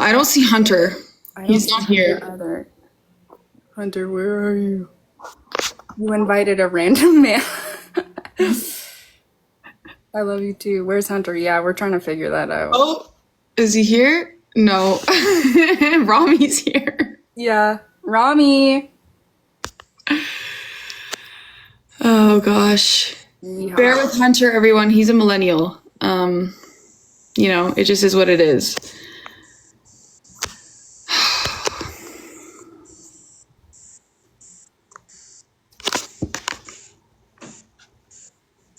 I don't see Hunter. He's not here. Either. Hunter, where are you? You invited a random man. I love you too. Where's Hunter? Yeah, we're trying to figure that out. Oh, is he here? No. Rami's here. Yeah, Rami. Oh gosh. Yeehaw. Bear with Hunter, everyone. He's a millennial. You know, it just is what it is.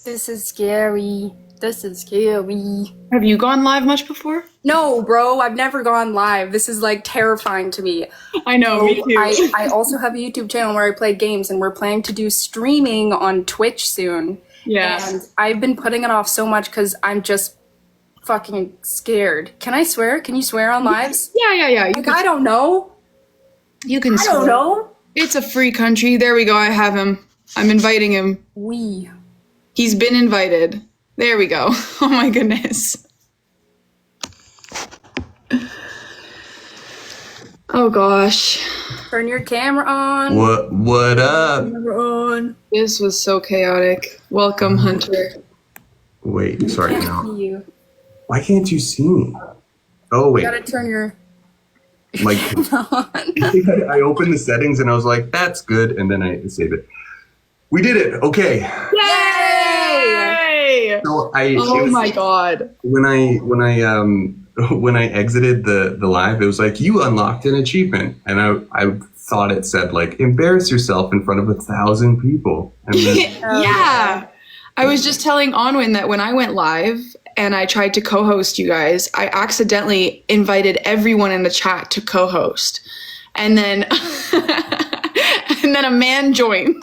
This is scary. This is scary. Have you gone live much before? No, bro, I've never gone live. This is like terrifying to me. I know, me too. I also have a YouTube channel where I play games, and we're planning to do streaming on Twitch soon. Yeah. And I've been putting it off so much because I'm just fucking scared. Can I swear? Can you swear on lives? Yeah. Like, I don't know. You can I don't know. It's a free country. There we go. I have him. I'm inviting him. He's been invited. There we go. Oh my goodness. Oh gosh. Turn your camera on. What up? Camera on. This was so chaotic. Welcome, Hunter. Wait, sorry, Can't no. see you. Why can't you see me? Oh, wait. You gotta turn your Like, camera on. I opened the settings and I was like, that's good. And then I saved it. We did it. Okay. Yay! So Oh my god. When I exited the live, it was like, you unlocked an achievement. And I thought it said like, embarrass yourself in front of 1,000 people. And then, Yeah. I was just telling Anwen that when I went live and I tried to co-host you guys, I accidentally invited everyone in the chat to co-host. And then and then a man joined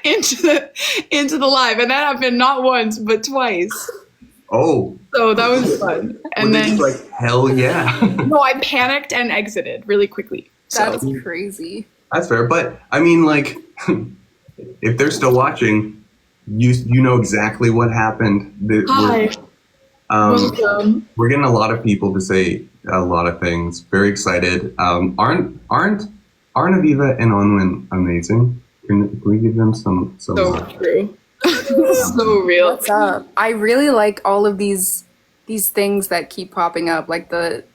into the live, and that happened not once but twice. oh. So that was fun. And Well, then it's like, hell yeah. no, I panicked and exited really quickly. So That's crazy. That's fair. But I mean, like, if they're still watching, you know exactly what happened. hi. Welcome. We're getting a lot of people to say a lot of things. Very excited. Aren't Aviva and Anwen amazing? Can we give them some So love? true. So real. What's up? I really like all of these things that keep popping up, like the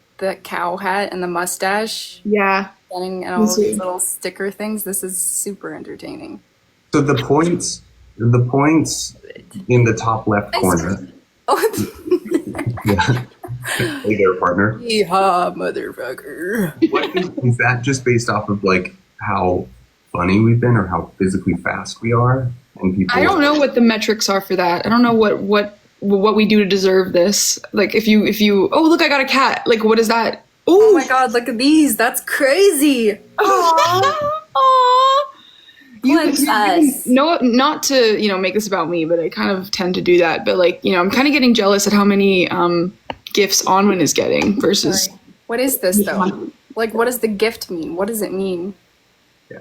cow hat and the mustache, Yeah. and all of these little sticker things. This is super entertaining. So the points in the top left corner. Oh, Yeah. Hey there, partner. yeehaw, motherfucker. What is that just based off of like how funny we've been or how physically fast we are? And people. I don't know what the metrics are for that. I don't know what we do to deserve this. Like if you oh look, I got a cat. Like what is that? Oh my god, look at these. That's crazy. Aww. Us. No, not to make this about me, but I kind of tend to do that. But like I'm kind of getting jealous at how many gifts Anwen is getting versus. Sorry. What is this though? Like, what does the gift mean? What does it mean?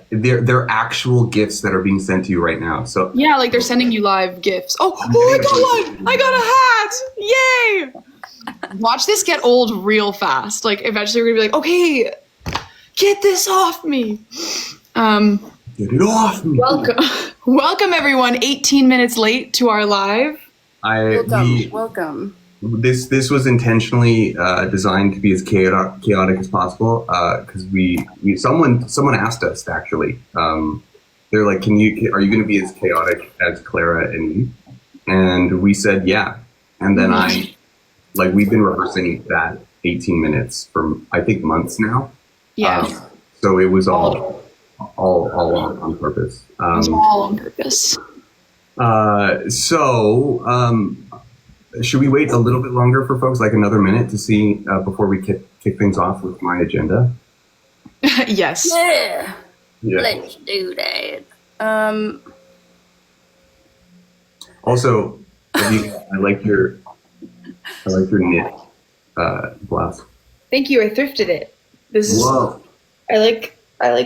They're actual gifts that are being sent to you right now. So Yeah, like they're sending you live gifts. Oh, I got one! I got a hat! Yay! Watch this get old real fast. Like eventually we're gonna be like, okay, get this off me. get it off me. Welcome everyone. 18 minutes late to our live. Welcome. This was intentionally designed to be as chaotic as possible because someone asked us actually. They're like, are you going to be as chaotic as Clara and me? And we said yeah. And then we've been rehearsing that 18 minutes for I think months now. Yeah. So it was all on purpose. It was all on purpose. Should we wait a little bit longer for folks, like another minute to see before we kick things off with my agenda? Yes. Yeah. Yeah. Let's do that. Also, Aviva, I like your knit blouse. Thank you. I thrifted it. This is. Whoa! I like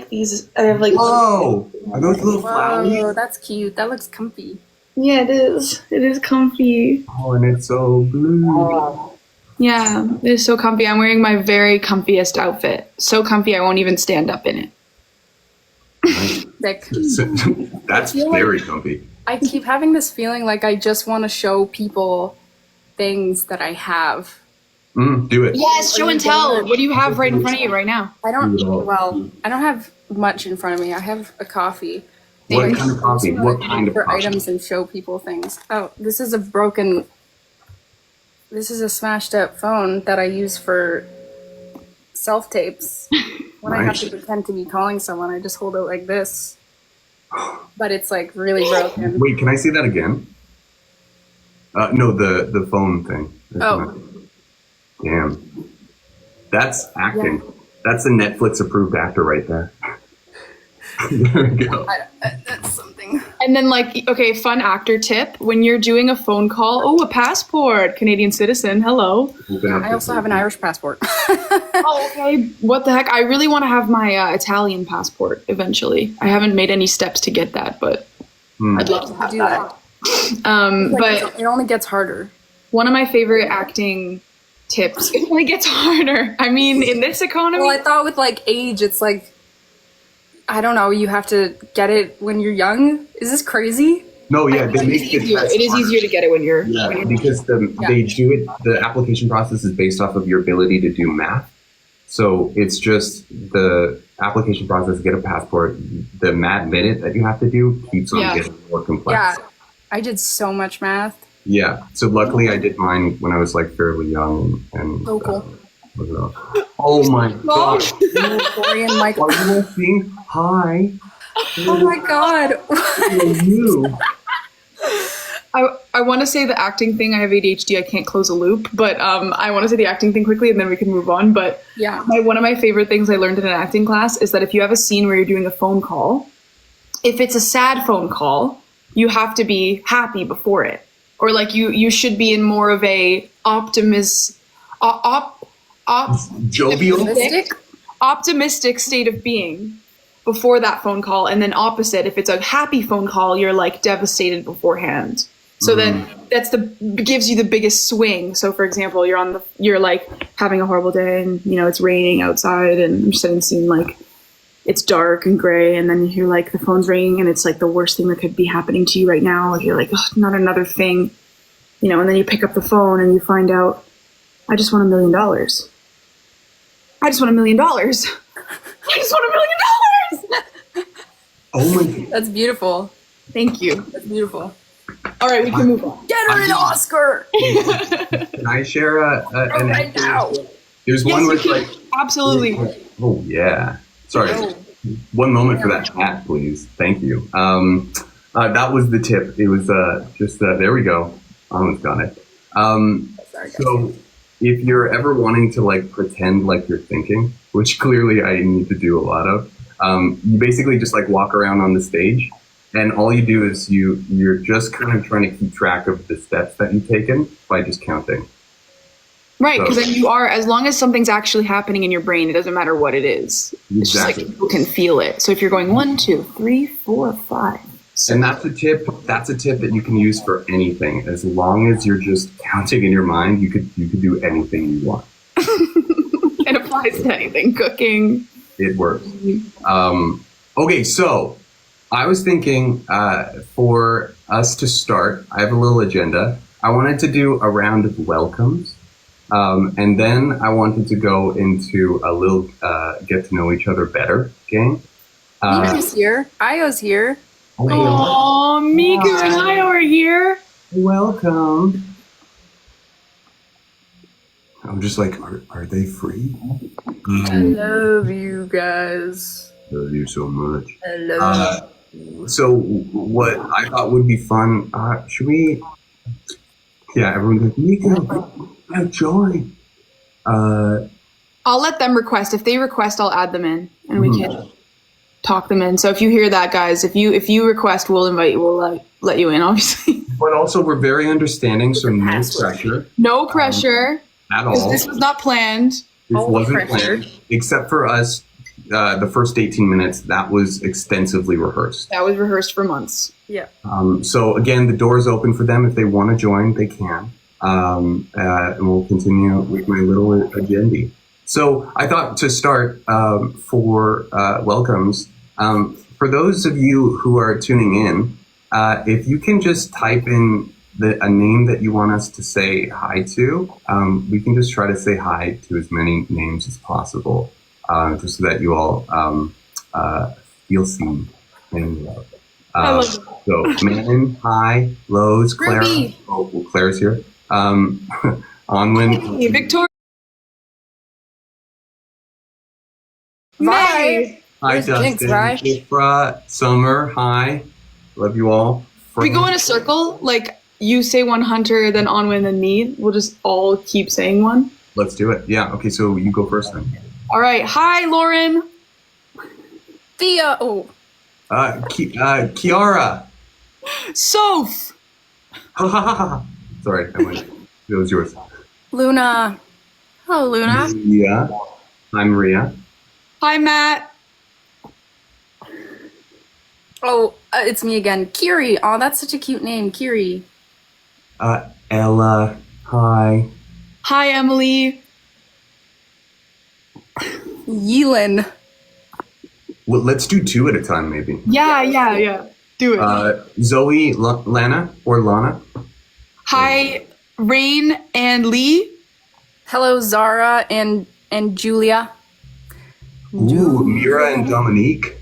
these. I have like. Whoa! Are those little flowers? Whoa, that's cute. That looks comfy. Yeah, it is. It is comfy. Oh, and it's so blue. Yeah, it's so comfy. I'm wearing my very comfiest outfit. So comfy I won't even stand up in it. Like, That's very comfy. I keep having this feeling like I just want to show people things that I have. Do it. Yes, show and tell. What do you have right in front of you right now? I don't have much in front of me. I have a coffee. What kind of coffee? What kind of for coffee? items and show people things. Oh, this is a smashed up phone that I use for self tapes. When I have to pretend to be calling someone, I just hold it like this. But it's like really broken. Wait, can I see that again? No, the phone thing. Damn. That's acting. Yeah. That's a Netflix approved actor right there. There we go. That's something. And then, like, okay, fun actor tip. When you're doing a phone call, a passport, Canadian citizen, hello. I also have an Irish passport. Oh, okay. What the heck? I really want to have my Italian passport eventually. I haven't made any steps to get that, but I'd love to have that. But it only gets harder. one of my favorite acting tips, it only gets harder. I mean, in this economy. Well, I thought with like age, it's like, I don't know, you have to get it when you're young. Is this crazy? No, yeah, they make it. It is easier to get it when you're. Yeah, because they do it. The application process is based off of your ability to do math. So it's just the application process to get a passport. The mad minute that you have to do keeps on getting more complex. Yeah, I did so much math. Yeah. So luckily, I did mine when I was like fairly young and. So cool. Oh my gosh! Korean Michael. Are you listening? Hi. Oh my god. Who are you? I want to say the acting thing. I have ADHD. I can't close a loop, but I want to say the acting thing quickly, and then we can move on. But yeah, one of my favorite things I learned in an acting class is that if you have a scene where you're doing a phone call, if it's a sad phone call, you have to be happy before it, or like you should be in more of a jovial, optimistic state of being before that phone call, and then opposite, if it's a happy phone call, you're like devastated beforehand. So then gives you the biggest swing. So for example, you're like having a horrible day, and it's raining outside, and you're setting the scene like it's dark and gray, and then you hear like the phone's ringing, and it's like the worst thing that could be happening to you right now. Like you're like, oh, not another thing, and then you pick up the phone and you find out, I just want $1 million. I just want $1 million. I just want $1 million. Oh my God. That's beautiful. Thank you. That's beautiful. All right, we can move on. Get her an Oscar. Can I share an right now? There's one where it's like absolutely. Oh yeah. Sorry. One moment for that chat, please. Thank you. That was the tip. It was just there we go. Almost got it. So if you're ever wanting to like pretend like you're thinking, which clearly I need to do a lot of, you basically just like walk around on the stage, and all you do is you're just kind of trying to keep track of the steps that you've taken by just counting. Right, because then you are, as long as something's actually happening in your brain, it doesn't matter what it is. Exactly. It's just like people can feel it. So if you're going 1, 2, 3, 4, 5. And that's a tip that you can use for anything. As long as you're just counting in your mind, you could do anything you want. It applies to anything, cooking. It works. Okay, so I was thinking for us to start, I have a little agenda. I wanted to do a round of welcomes. And then I wanted to go into a little get to know each other better game. Miku's here. Io's here. Oh, Miku and I are here. Welcome. I'm just like, are they free? I love you guys. Love you so much. I love you. So what I thought would be fun, should we? Yeah, everyone's like, Miku, join. I'll let them request. If they request, I'll add them in, and we can talk them in. So if you hear that, guys, if you request, we'll invite you. We'll let you in, obviously. But also, we're very understanding, so no pressure. No pressure. At all. This was not planned. This wasn't planned, except for us. The first 18 minutes, that was extensively rehearsed. That was rehearsed for months. Yeah. So again, the door is open for them. If they want to join, they can. and we'll continue with my little agenda. So I thought to start for welcomes, for those of you who are tuning in, if you can just type in a name that you want us to say hi to, we can just try to say hi to as many names as possible, just so that you all feel seen and loved. So, Manon, hi, Lowe's, Clara. Ruby. Oh, well, Clara's here. Anwen. Hey, Victoria. Bye. Hi, Here's Dustin. Jinx, right? Ifra, Summer, hi. Love you all. We go in a circle, like you say one Hunter, then Anwen, then me. We'll just all keep saying one. Let's do it. Yeah. Okay. So you go first then. All right. Hi, Lauren. Thea. Oh, Kiara. Soph. Sorry, I went. It was yours. Luna. Hello, Luna. Yeah. Hi, Maria. Hi, Matt. Oh, it's me again. Kiri. Oh, that's such a cute name. Kiri. Ella. Hi. Hi, Emily. Yeelin. Well, let's do two at a time, maybe. Yeah. Do it. Zoe, Lana, or Lana. Hi, Rain and Lee. Hello, Zara and Julia. Ooh, Mira and Dominique.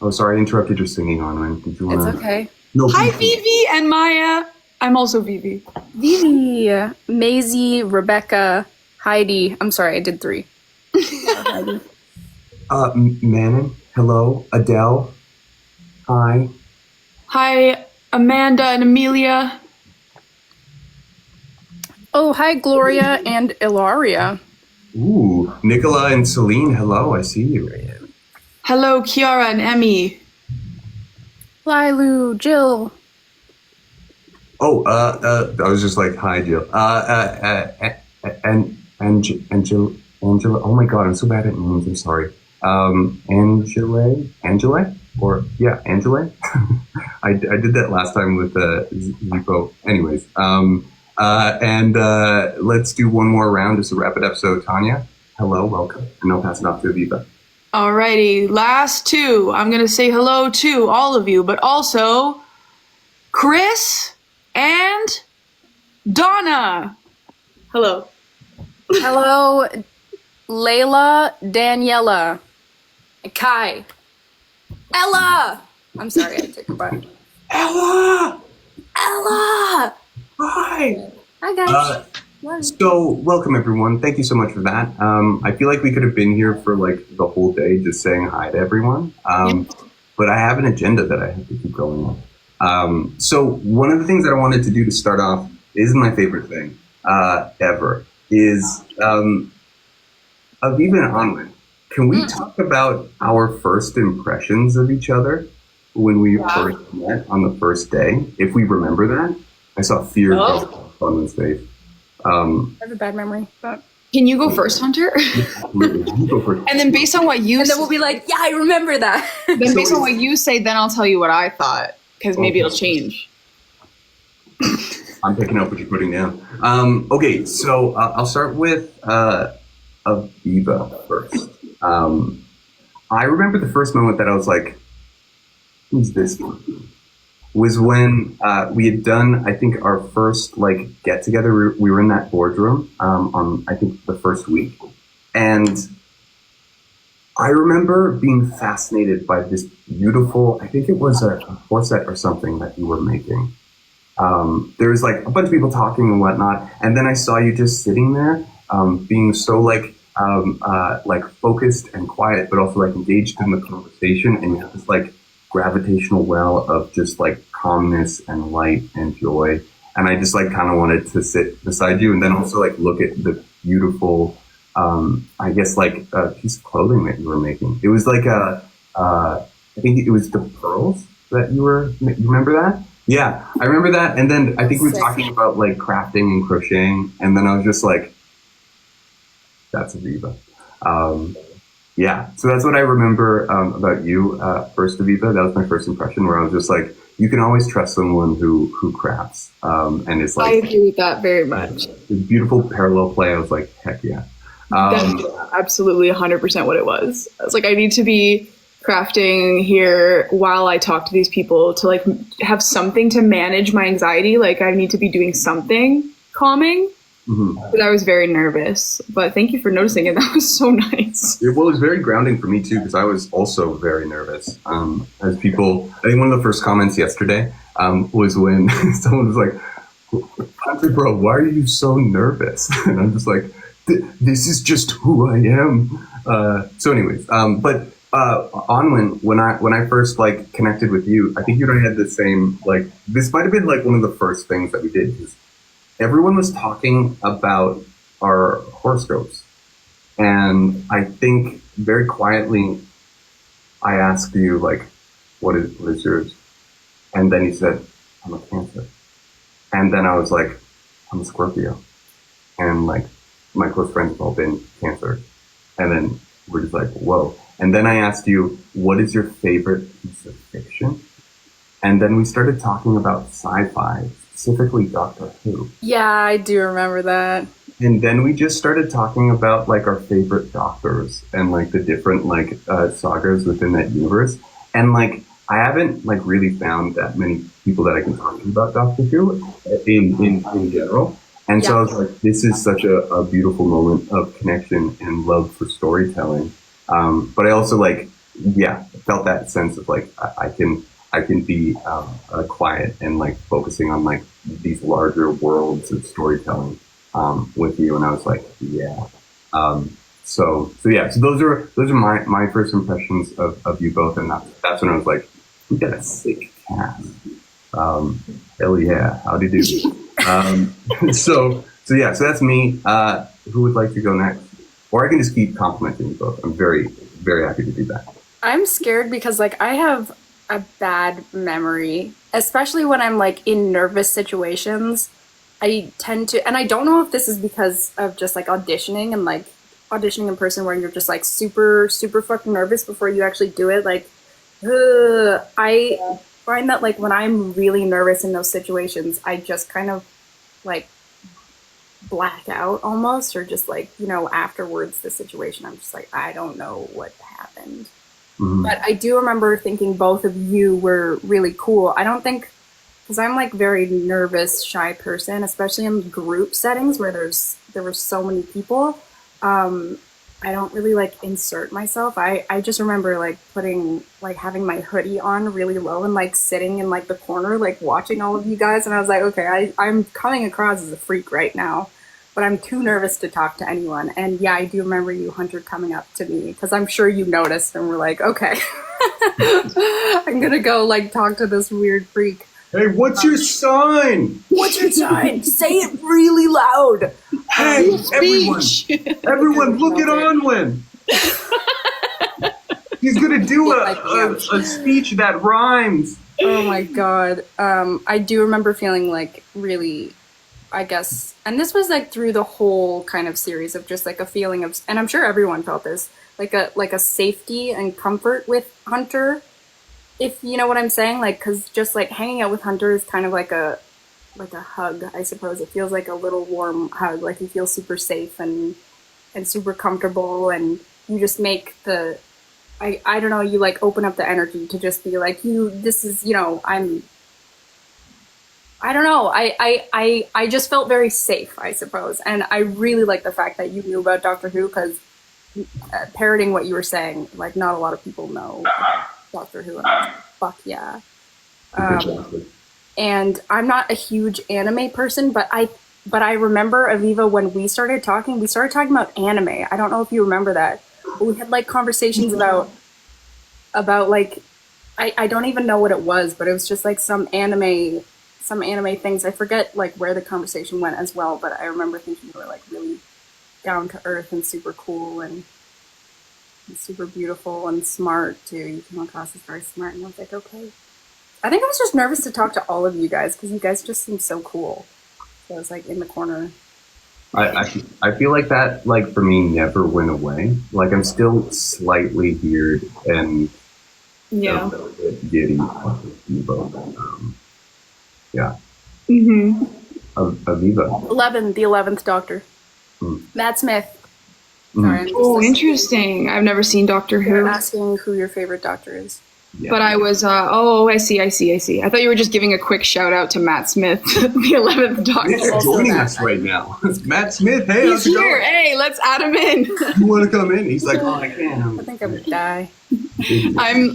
Oh, sorry, I interrupted your singing, Anwen. Did you want to? It's okay. No. Hi, please. Vivi and Maya. I'm also Vivi. Vivi, Maisie, Rebecca, Heidi. I'm sorry, I did 3. Heidi. Manon. Hello. Adele. Hi. Hi, Amanda and Amelia. Oh, hi, Gloria and Ilaria. Ooh, Nicola and Celine. Hello, I see you. Hello, Kiara and Emmy. Lilu, Jill. Oh, I was just like, hi, Jill. And Angela. Oh my God, I'm so bad at names. I'm sorry. Angela, or yeah, Angela. I did that last time with Zipo. Anyways, and let's do one more round just to wrap it up. So Tanya, hello, welcome, and I'll pass it off to Aviva. Alrighty, last 2. I'm gonna say hello to all of you, but also Chris and Donna. Hello. Hello, Layla, Daniela, Kai, Ella. I'm sorry, I took a bite. Ella, Ella. hi. Hi, guys. So welcome everyone. Thank you so much for that. I feel like we could have been here for like the whole day just saying hi to everyone. But I have an agenda that I have to keep going on. So one of the things that I wanted to do to start off is my favorite thing ever is Aviva and Anwen. Can we talk about our first impressions of each other when we first met on the first day? If we remember that, I saw fear on Anwen's face. I have a bad memory. Can you go first, Hunter? You go first. And then based on what you And then we'll be like, yeah, I remember that. then based on what you say, then I'll tell you what I thought, because maybe it'll change. I'm picking up what you're putting down. Okay, so I'll start with Aviva first. I remember the first moment that I was like, who's this one? Was when we had done, I think, our first like get together. We were in that boardroom on, I think, the first week, and I remember being fascinated by this beautiful. I think it was a corset or something that you were making. There was like a bunch of people talking and whatnot, and then I saw you just sitting there, being so like focused and quiet, but also like engaged in the conversation, and you have this like gravitational well of just like calmness and light and joy. And I just like kind of wanted to sit beside you and then also like look at the beautiful, I guess like a piece of clothing that you were making. It was like I think it was the pearls that you remember that? Yeah, I remember that. And then I think we were talking about like crafting and crocheting. And then I was just like, that's Aviva. Yeah, so that's what I remember about you, first, Aviva. That was my first impression, where I was just like, you can always trust someone who crafts, and it's I like agree with that very much. the beautiful parallel play. I was like, heck yeah. That's absolutely 100% what it was. I was like, I need to be crafting here while I talk to these people to like have something to manage my anxiety. Like I need to be doing something calming. But I was very nervous. But thank you for noticing it. That was so nice. It was very grounding for me too, because I was also very nervous. As people, I think one of the first comments yesterday was when someone was like, "Country bro, why are you so nervous?" And I'm just like, "This is just who I am." So, anyways, but Anwen, when I first like connected with you, I think you and I had the same like. This might have been like one of the first things that we did, because everyone was talking about our horoscopes. And I think very quietly, I asked you, like, what is yours? And then you said, I'm a Cancer. And then I was like, I'm a Scorpio. And like, my close friends have all been Cancer. And then we're just like, whoa. And then I asked you, what is your favorite piece of fiction? And then we started talking about sci-fi, specifically Doctor Who. Yeah, I do remember that. And then we just started talking about like our favorite doctors and like the different like sagas within that universe. And like I haven't like really found that many people that I can talk to about Doctor Who in general. And so I was like, this is such a beautiful moment of connection and love for storytelling. But I also like, yeah, felt that sense of like I can be quiet and like focusing on like these larger worlds of storytelling with you, and I was like, yeah. So yeah, so those are my first impressions of you both, and that's when I was like, we got a sick cast. Hell yeah, how'd you do? So yeah, so that's me. Who would like to go next? Or I can just keep complimenting you both. I'm very happy to do that. I'm scared because like I have a bad memory, especially when I'm like in nervous situations. I tend to, and I don't know if this is because of just like auditioning and like auditioning in person where you're just like super, super fucking nervous before you actually do it. Like, I find that like when I'm really nervous in those situations, I just kind of like black out almost, or just like, you know, afterwards the situation, I'm just like, I don't know what happened. But I do remember thinking both of you were really cool. I don't think, because I'm like very nervous, shy person, especially in group settings where there were so many people. I don't really like insert myself. I just remember like having my hoodie on really low and like sitting in like the corner, like watching all of you guys. And I was like, okay, I'm coming across as a freak right now, but I'm too nervous to talk to anyone. And yeah, I do remember you, Hunter, coming up to me because I'm sure you noticed and were like, okay, I'm going to go like talk to this weird freak. Hey, what's your sign? What's your sign? Say it really loud. Hey, everyone, look at Anwen. He's gonna do a speech that rhymes. Oh my god. I do remember feeling like really, I guess, and this was like through the whole kind of series of just like a feeling of, and I'm sure everyone felt this, like a safety and comfort with Hunter. If you know what I'm saying, like, because just like hanging out with Hunter is kind of like a hug, I suppose. It feels like a little warm hug, like you feel super safe and super comfortable, and you just make the, I don't know, you like open up the energy to just be like, this is, you know, I don't know, I just felt very safe, I suppose, and I really like the fact that you knew about Doctor Who, because parroting what you were saying, like not a lot of people know Doctor Who, and I was like, fuck yeah. And I'm not a huge anime person, but I remember, Aviva, when we started talking about anime. I don't know if you remember that. But we had like conversations about like, I don't even know what it was, but it was just like some anime things. I forget like where the conversation went as well, but I remember thinking you were like really down to earth and super cool and super beautiful and smart too. You came across as very smart, and I was like, okay. I think I was just nervous to talk to all of you guys because you guys just seem so cool. So I was like in the corner I feel like that, like, for me, never went away. Like, I'm still slightly weird and Yeah. a little bit giddy. Yeah. Mm-hmm. Aviva. 11, the 11th Doctor. Matt Smith. Sorry, I'm just Oh, interesting. I've never seen Doctor Who. asking who your favorite Doctor is. Yeah. But I was, I see. I thought you were just giving a quick shout out to Matt Smith, the 11th Doctor. He's joining us right now. Matt Smith, hey, He's how's it here. going? Hey, let's add him in. You want to come in? He's like, oh, I can't. I think I would die.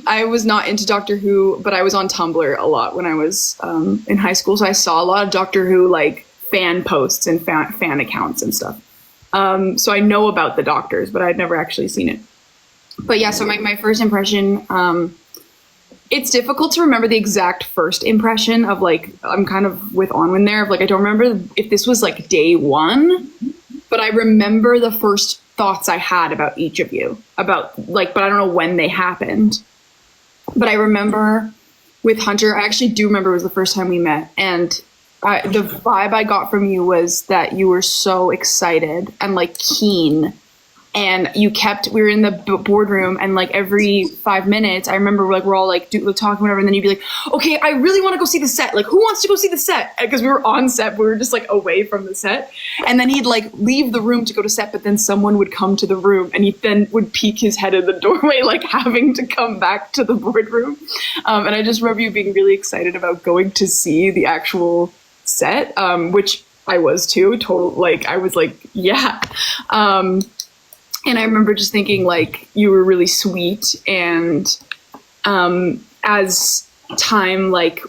I was not into Doctor Who, but I was on Tumblr a lot when I was in high school, so I saw a lot of Doctor Who like fan posts and fan accounts and stuff. So I know about the Doctors, but I'd never actually seen it. But yeah, so my first impression, it's difficult to remember the exact first impression of like, I'm kind of with Anwen there, of like, I don't remember if this was like day one, but I remember the first thoughts I had about each of you, about like, but I don't know when they happened. But I remember with Hunter, I actually do remember it was the first time we met, and the vibe I got from you was that you were so excited and like keen. And we were in the boardroom, and like every 5 minutes, I remember like we're all like talking whatever, and then you'd be like, okay, I really want to go see the set. Like, who wants to go see the set? Because we were on set, but we were just like away from the set. And then he'd like leave the room to go to set, but then someone would come to the room, and he then would peek his head in the doorway, like having to come back to the boardroom. And I just remember you being really excited about going to see the actual set, which I was too. I was like, yeah. And I remember just thinking like you were really sweet, and as time like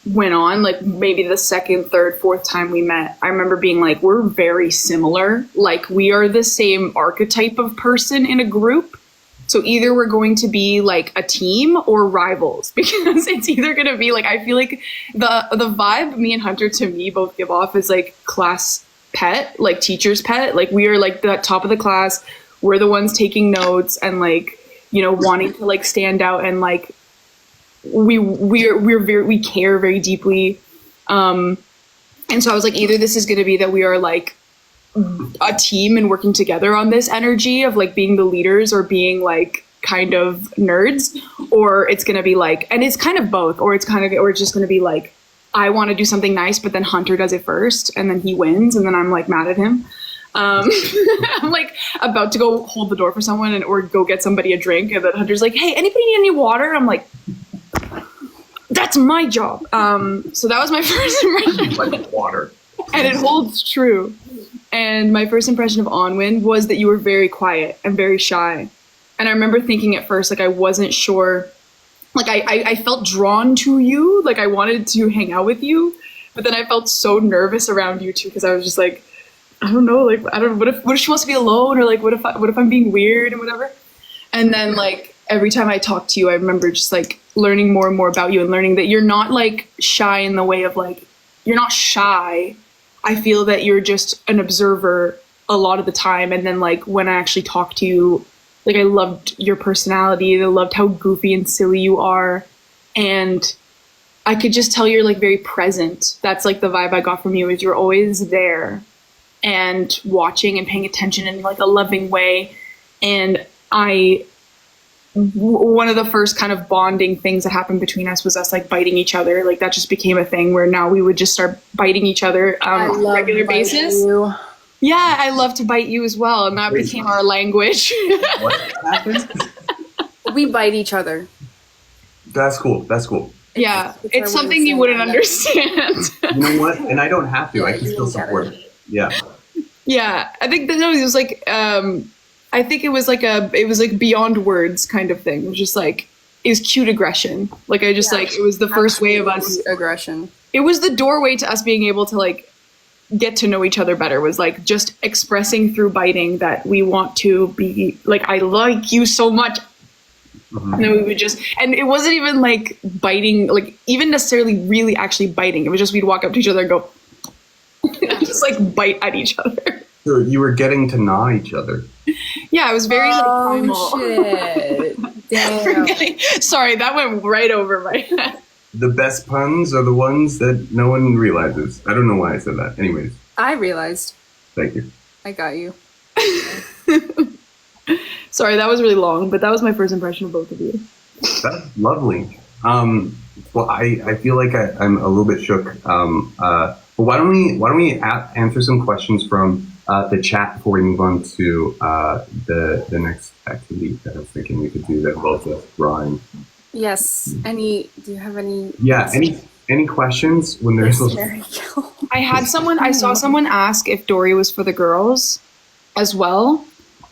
went on, like maybe the second, third, fourth time we met, I remember being like, we're very similar. Like we are the same archetype of person in a group. So either we're going to be like a team or rivals, because it's either going to be like, I feel like the vibe me and Hunter to me both give off is like class pet, like teacher's pet. Like we are like the top of the class. We're the ones taking notes and like, you know, wanting to like stand out, and like we care very deeply. And so I was like, either this is going to be that we are like a team and working together on this energy of like being the leaders or being like kind of nerds, or it's going to be like, and it's kind of both, or it's just going to be like, I want to do something nice, but then Hunter does it first and then he wins, and then I'm like mad at him. I'm like about to go hold the door for someone or go get somebody a drink, and then Hunter's like, hey, anybody need any water? I'm like, that's my job. So that was my first impression. Like water. And it holds true. And my first impression of Anwen was that you were very quiet and very shy. And I remember thinking at first, like I wasn't sure, like I felt drawn to you, like I wanted to hang out with you, but then I felt so nervous around you too, because I was just like, I don't know, like, I don't know, what if she wants to be alone, or like, what if I'm being weird and whatever. And then like every time I talked to you, I remember just like learning more and more about you, and learning that you're not like shy in the way of like, you're not shy. I feel that you're just an observer a lot of the time. And then like when I actually talked to you, like I loved your personality. I loved how goofy and silly you are. And I could just tell you're like very present. That's like the vibe I got from you, is you're always there and watching and paying attention in like a loving way. And one of the first kind of bonding things that happened between us was us like biting each other. Like that just became a thing where now we would just start biting each other on a regular basis. You. Yeah, I love to bite you as well, and that became our language. What happened? We bite each other. That's cool. That's cool. Yeah, It's it's our something way you of wouldn't saying understand. You know what? And I don't have to. I can you still don't get support it. it. Yeah. Yeah, I think that it was like I think it was like beyond words kind of thing. It was just like, it was cute aggression. Like I just like, it was the first way of us. Aggression. It was the doorway to us being able to like get to know each other better, was like just expressing through biting that we want to be like, I like you so much. Mm-hmm. And then we would just, and it wasn't even like biting, like even necessarily really actually biting. It was just, we'd walk up to each other and go, just like bite at each other. So you were getting to gnaw each other. Yeah, it was very like primal. Shit. Damn. Sorry, that went right over my head. The best puns are the ones that no one realizes. I don't know why I said that. Anyways. I realized. Thank you. I got you. Sorry, that was really long, but that was my first impression of both of you. That's lovely. Well, I feel like I'm a little bit shook. But why don't we answer some questions from the chat before we move on to the next activity that I was thinking we could do that both of us drawing. Yes. Do you have any? Yeah. Any questions when there's? There you go. I saw someone ask if Dory was for the girls as well.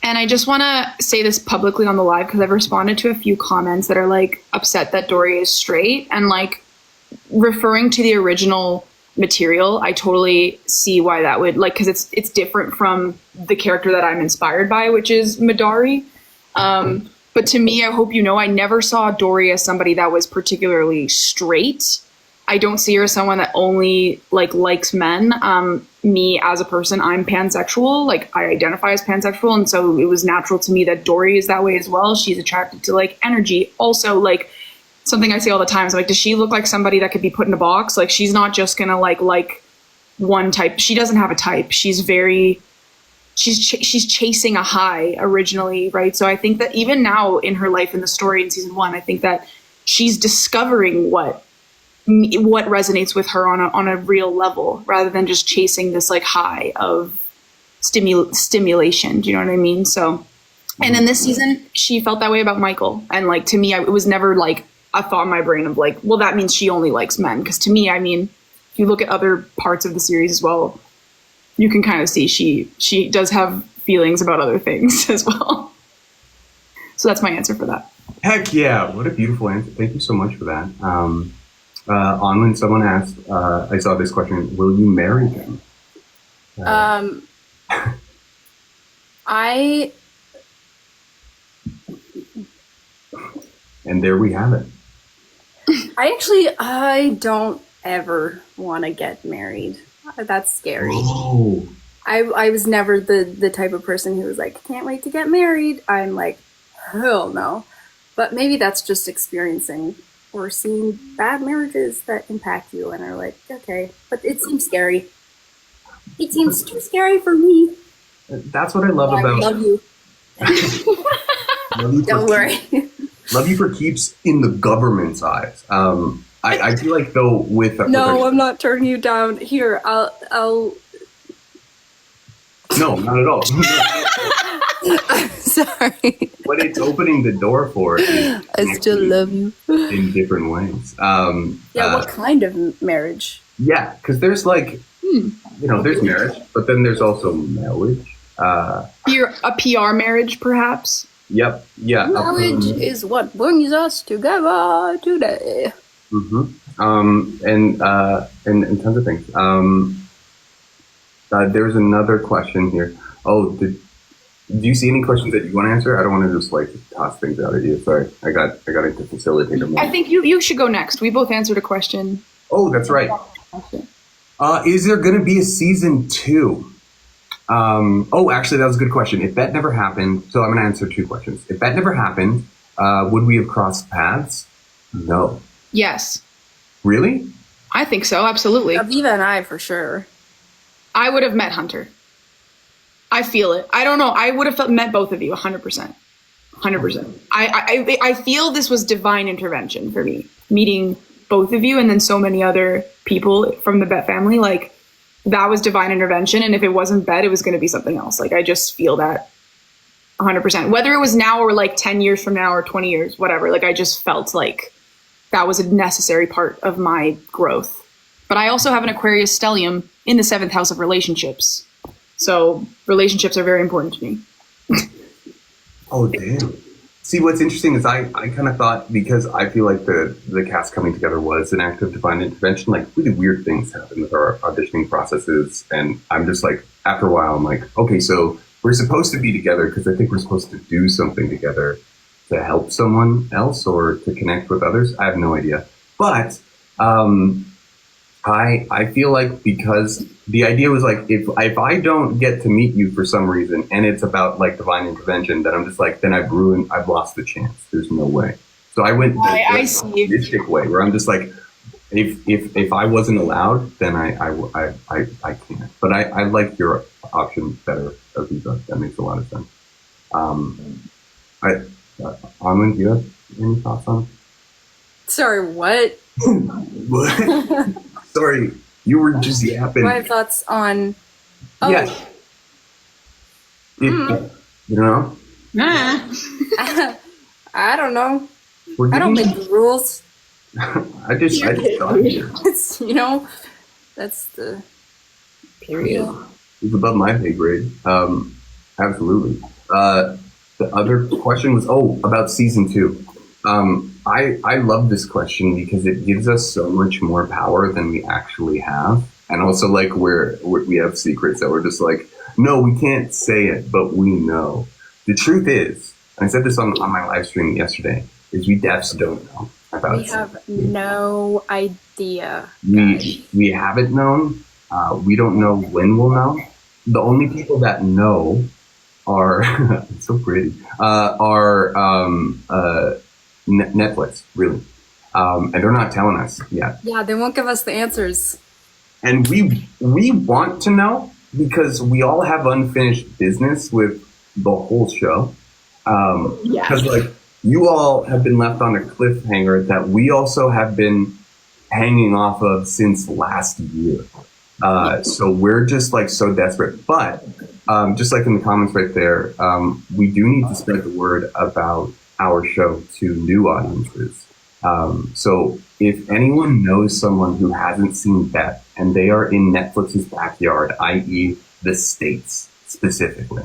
And I just want to say this publicly on the live because I've responded to a few comments that are like upset that Dory is straight, and like referring to the original material. I totally see why that would, like, because it's different from the character that I'm inspired by, which is Midori. But to me, I hope you know, I never saw Dory as somebody that was particularly straight. I don't see her as someone that only likes men. Me as a person, I'm pansexual. Like, I identify as pansexual, and so it was natural to me that Dory is that way as well. She's attracted to like energy. Also, like something I say all the time is like, does she look like somebody that could be put in a box? Like, she's not just gonna like one type. She doesn't have a type. She's chasing a high originally, right? So I think that even now in her life in the story in season 1, I think that she's discovering what resonates with her on a real level, rather than just chasing this like high of stimulation. Do you know what I mean? So, and in this season, she felt that way about Michael. And like, to me, it was never like a thought in my brain of like, well, that means she only likes men. Because to me, I mean, if you look at other parts of the series as well, you can kind of see she does have feelings about other things as well. So that's my answer for that. Heck yeah. What a beautiful answer. Thank you so much for that. Anwen, someone asked, I saw this question, will you marry them? And there we have it. I don't ever want to get married. That's scary. Oh. I was never the type of person who was like, can't wait to get married. I'm like, hell no. But maybe that's just experiencing or seeing bad marriages that impact you and are like, okay, but it seems scary. It seems too scary for me. That's what I love about. I love you. Love you Don't worry. Love you for keeps in the government's eyes. I feel like though with I'm not turning you down. Here, I'll. No, not at all. I'm sorry. What it's opening the door for is I still love you in different ways. What kind of marriage? Yeah, because there's like, there's marriage, but then there's also marriage. A PR marriage, perhaps. Yep. Yeah. Marriage is what brings us together today. Mm-hmm. And tons of things. There's another question here. Oh, do you see any questions that you want to answer? I don't want to just like toss things out at you. Sorry, I got into facilitator mode. I think you should go next. We both answered a question. Oh, that's right. Is there going to be a season 2? Actually, that was a good question. If that never happened, so I'm going to answer 2 questions. If that never happened, would we have crossed paths? No. Yes. Really? I think so. Absolutely. Aviva and I, for sure. I would have met Hunter. I feel it. I don't know. I would have met both of you 100%. 100%. I feel this was divine intervention for me, meeting both of you and then so many other people from the Bet family. Like, that was divine intervention. And if it wasn't Bet, it was going to be something else. Like, I just feel that 100%. Whether it was now or like 10 years from now or 20 years, whatever. Like, I just felt like that was a necessary part of my growth. But I also have an Aquarius stellium in the 7th house of relationships. So relationships are very important to me. Oh, damn. See, what's interesting is I kind of thought, because I feel like the cast coming together was an act of divine intervention, like really weird things happen with our auditioning processes. And I'm just like, after a while, I'm like, okay, so we're supposed to be together because I think we're supposed to do something together to help someone else or to connect with others. I have no idea. But I feel like, because the idea was like, if I don't get to meet you for some reason and it's about like divine intervention, then I'm just like, then I've lost the chance. There's no way. So I went the mystic way where I'm just like, if I wasn't allowed, then I can't. But I like your option better, Aviva. That makes a lot of sense. I Anwen, do you have any thoughts on? Sorry, what? What? Sorry, you were just yapping. My thoughts on. Oh. Yeah. You know? Nah. I don't know. We're I don't getting- make the rules. I just thought here. It's, that's the period. It's above my pay grade. Absolutely. The other question was about season 2. I love this question because it gives us so much more power than we actually have, and also like we have secrets that we're just like, no, we can't say it, but we know. The truth is, I said this on my live stream yesterday, is we devs don't know about. We have no idea. We haven't known. We don't know when we'll know. The only people that know are it's so pretty. Are Netflix, really, and they're not telling us yet. Yeah, they won't give us the answers. And we want to know because we all have unfinished business with the whole show. Because like you all have been left on a cliffhanger that we also have been hanging off of since last year. So we're just like so desperate. But just like in the comments right there, we do need to spread the word about our show to new audiences. So if anyone knows someone who hasn't seen Beth and they are in Netflix's backyard, i.e. the States specifically,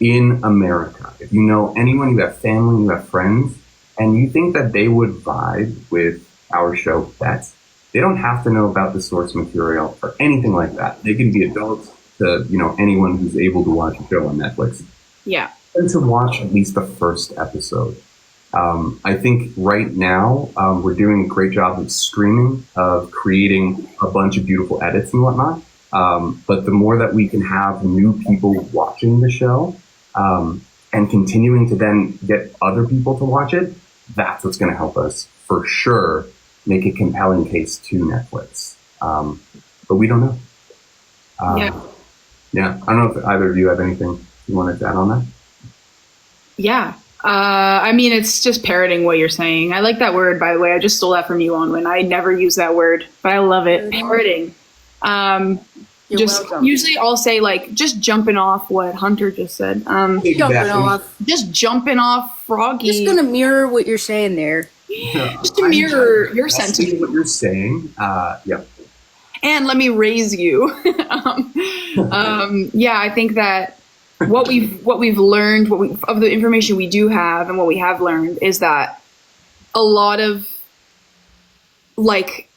in America, if you know anyone, you have family, you have friends, and you think that they would vibe with our show Beth, they don't have to know about the source material or anything like that. They can be adults to, anyone who's able to watch a show on Netflix. Yeah. And to watch at least the first episode. I think right now we're doing a great job of streaming, of creating a bunch of beautiful edits and whatnot. But the more that we can have new people watching the show and continuing to then get other people to watch it, that's what's going to help us for sure make a compelling case to Netflix. But we don't know. Yeah. I don't know if either of you have anything you wanted to add on that. Yeah. I mean, it's just parroting what you're saying. I like that word, by the way. I just stole that from you, Anwen. I never use that word, but I love it. Parroting. You're just welcome. usually I'll say like just jumping off what Hunter just said. Jumping off. Just jumping off Froggy. Just gonna mirror what you're saying there. Just to mirror your sentiment. What you're saying. Yeah. And let me raise you. Yeah, I think that what we've learned, of the information we do have, and what we have learned is that a lot of like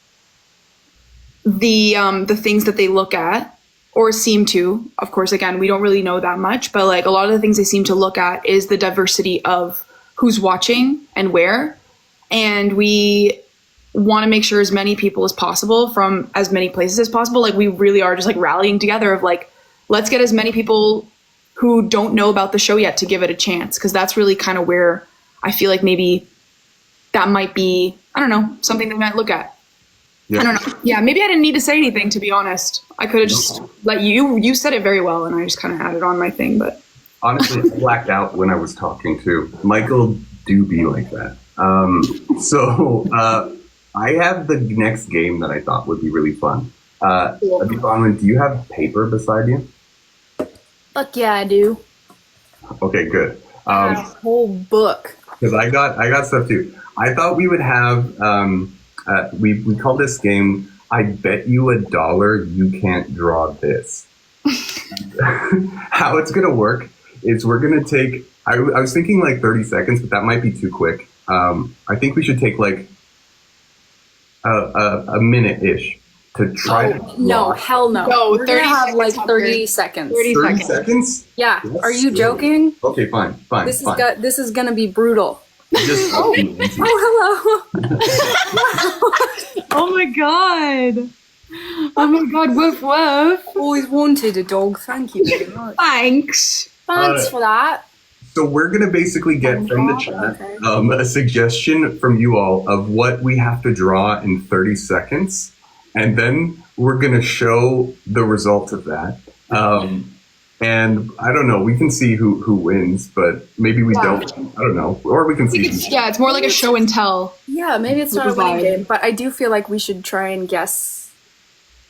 the things that they look at or seem to, of course, again, we don't really know that much, but like a lot of the things they seem to look at is the diversity of who's watching and where, and we want to make sure as many people as possible from as many places as possible. Like we really are just like rallying together of like, let's get as many people who don't know about the show yet to give it a chance. Cause that's really kind of where I feel like maybe that might be, I don't know, something they might look at. Yeah. I don't know. Yeah. Maybe I didn't need to say anything, to be honest. I could have just let you said it very well. And I just kind of added on my thing, but honestly, I blacked out when I was talking too. Michael do be like that. I have the next game that I thought would be really fun. Anwen, do you have paper beside you? Fuck yeah, I do. Okay, good. A whole book. Because I got stuff too. I thought we would have we call this game I bet you $1 you can't draw this. How it's gonna work is we're gonna take I was thinking like 30 seconds, but that might be too quick. I think we should take like a minute-ish to try to draw. No, hell no. No, we're 30 gonna have like seconds, 30 seconds. 30 seconds? Yeah. That's Are you scary. joking? Okay, fine. This is gonna be brutal. Just Oh, hello. oh my God. Oh my God. Woof woof. Always wanted a dog. Thank you very much. Thanks. Thanks for that. So we're gonna basically get from the chat a suggestion from you all of what we have to draw in 30 seconds, and then we're gonna show the result of that. And I don't know, we can see who wins, but maybe we don't. I don't know, or we can see. It's more like a show and tell. Yeah, maybe it's not a winning game, but I do feel like we should try and guess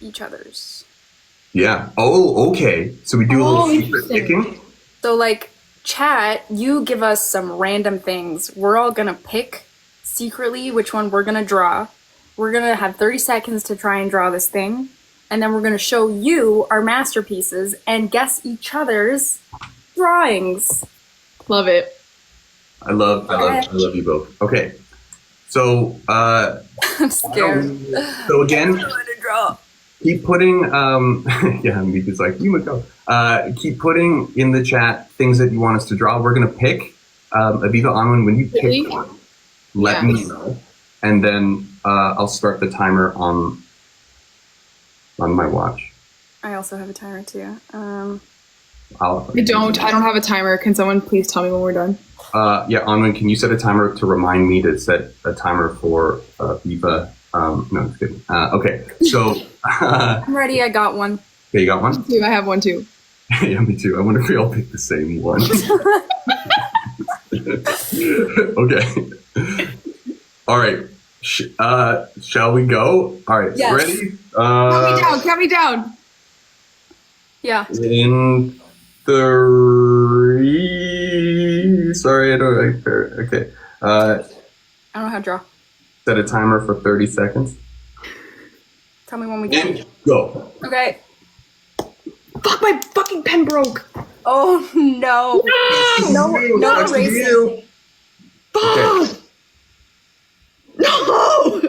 each other's. Yeah. Oh, okay. So we do a little secret picking. So like. Chat, you give us some random things. We're all gonna pick secretly which one we're gonna draw. We're gonna have 30 seconds to try and draw this thing, and then we're gonna show you our masterpieces and guess each other's drawings. Love it. I love you both. Okay, so I'm scared. So again, I don't know how to draw. Keep putting, yeah, Mika's like, you would go. Keep putting in the chat things that you want us to draw. We're going to pick, Aviva, Anwen, when you pick one, let me know. And then I'll start the timer on my watch. I also have a timer too. I don't have a timer. Can someone please tell me when we're done? Yeah, Anwen, can you set a timer to remind me to set a timer for Aviva? No, I'm just kidding. Okay, so... I'm ready, I got one. Okay, you got one? I have one too. Yeah, me too. I wonder if we all pick the same one. Okay. All right. Shall we go? All right, yes. Ready? Count me down. Yeah. In 3... Sorry, I don't... Okay. I don't know how to draw. Set a timer for 30 seconds. Tell me when we can. Go. Okay. Fuck, my fucking pen broke. Oh no. No erasing. Fuck. Okay. No.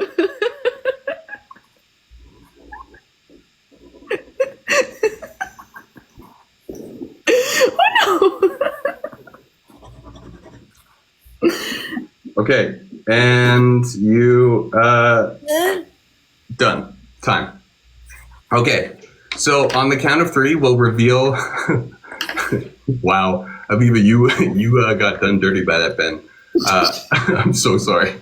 Okay. And you, done. Time. Okay. So on the count of 3, we'll reveal. Wow, Aviva, you got done dirty by that pen. I'm so sorry,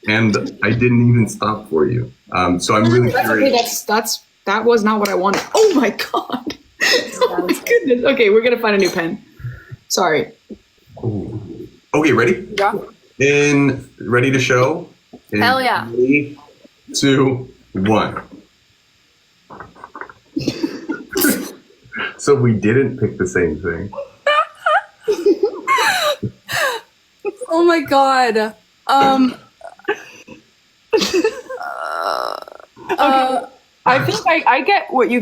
and I didn't even stop for you. So I'm really curious. Okay, that was not what I wanted. Oh my god. Oh my goodness. Okay, we're gonna find a new pen. Sorry. Ooh. Okay, ready? Yeah. Ready to show? Hell yeah. 3, 2, 1. So we didn't pick the same thing. Oh my god. I think I get what you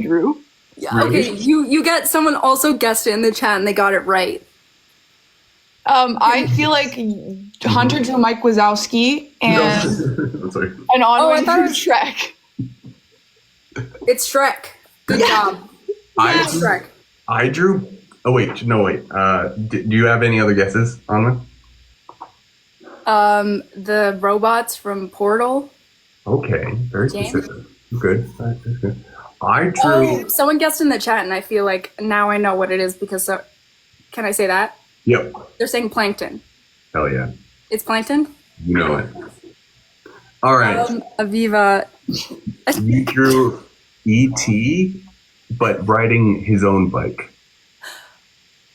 drew. Yeah, Really? okay, you get someone also guessed it in the chat and they got it right. I feel like Hunter drew Mike Wazowski and I'm sorry. Anwen drew Shrek. It's Shrek. Good job. Shrek. I drew. Oh wait, no wait. Do you have any other guesses, Anwen? The robots from Portal. Okay, very specific. Good. That's good. I drew. Oh, someone guessed in the chat, and I feel like now I know what it is because. Can I say that? Yep. They're saying plankton. Hell yeah. It's plankton. You know it. All right. Aviva. You drew E.T., but riding his own bike.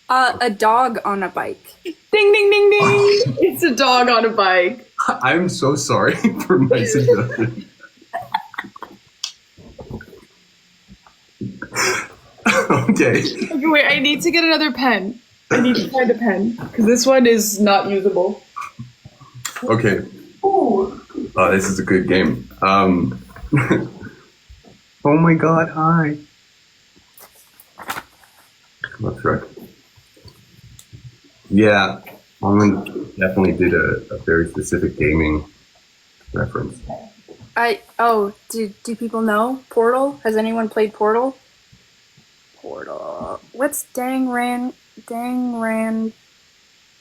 A dog on a bike. Ding ding ding ding! It's a dog on a bike. I'm so sorry for my suggestion. Okay. Okay, wait, I need to get another pen. I need to find a pen because this one is not usable. Okay. Ooh. Oh, this is a good game. Oh my god, hi. Come on, Shrek. Yeah, Anwen definitely did a very specific gaming reference. Do people know Portal? Has anyone played Portal? Portal. What's Dang Ran?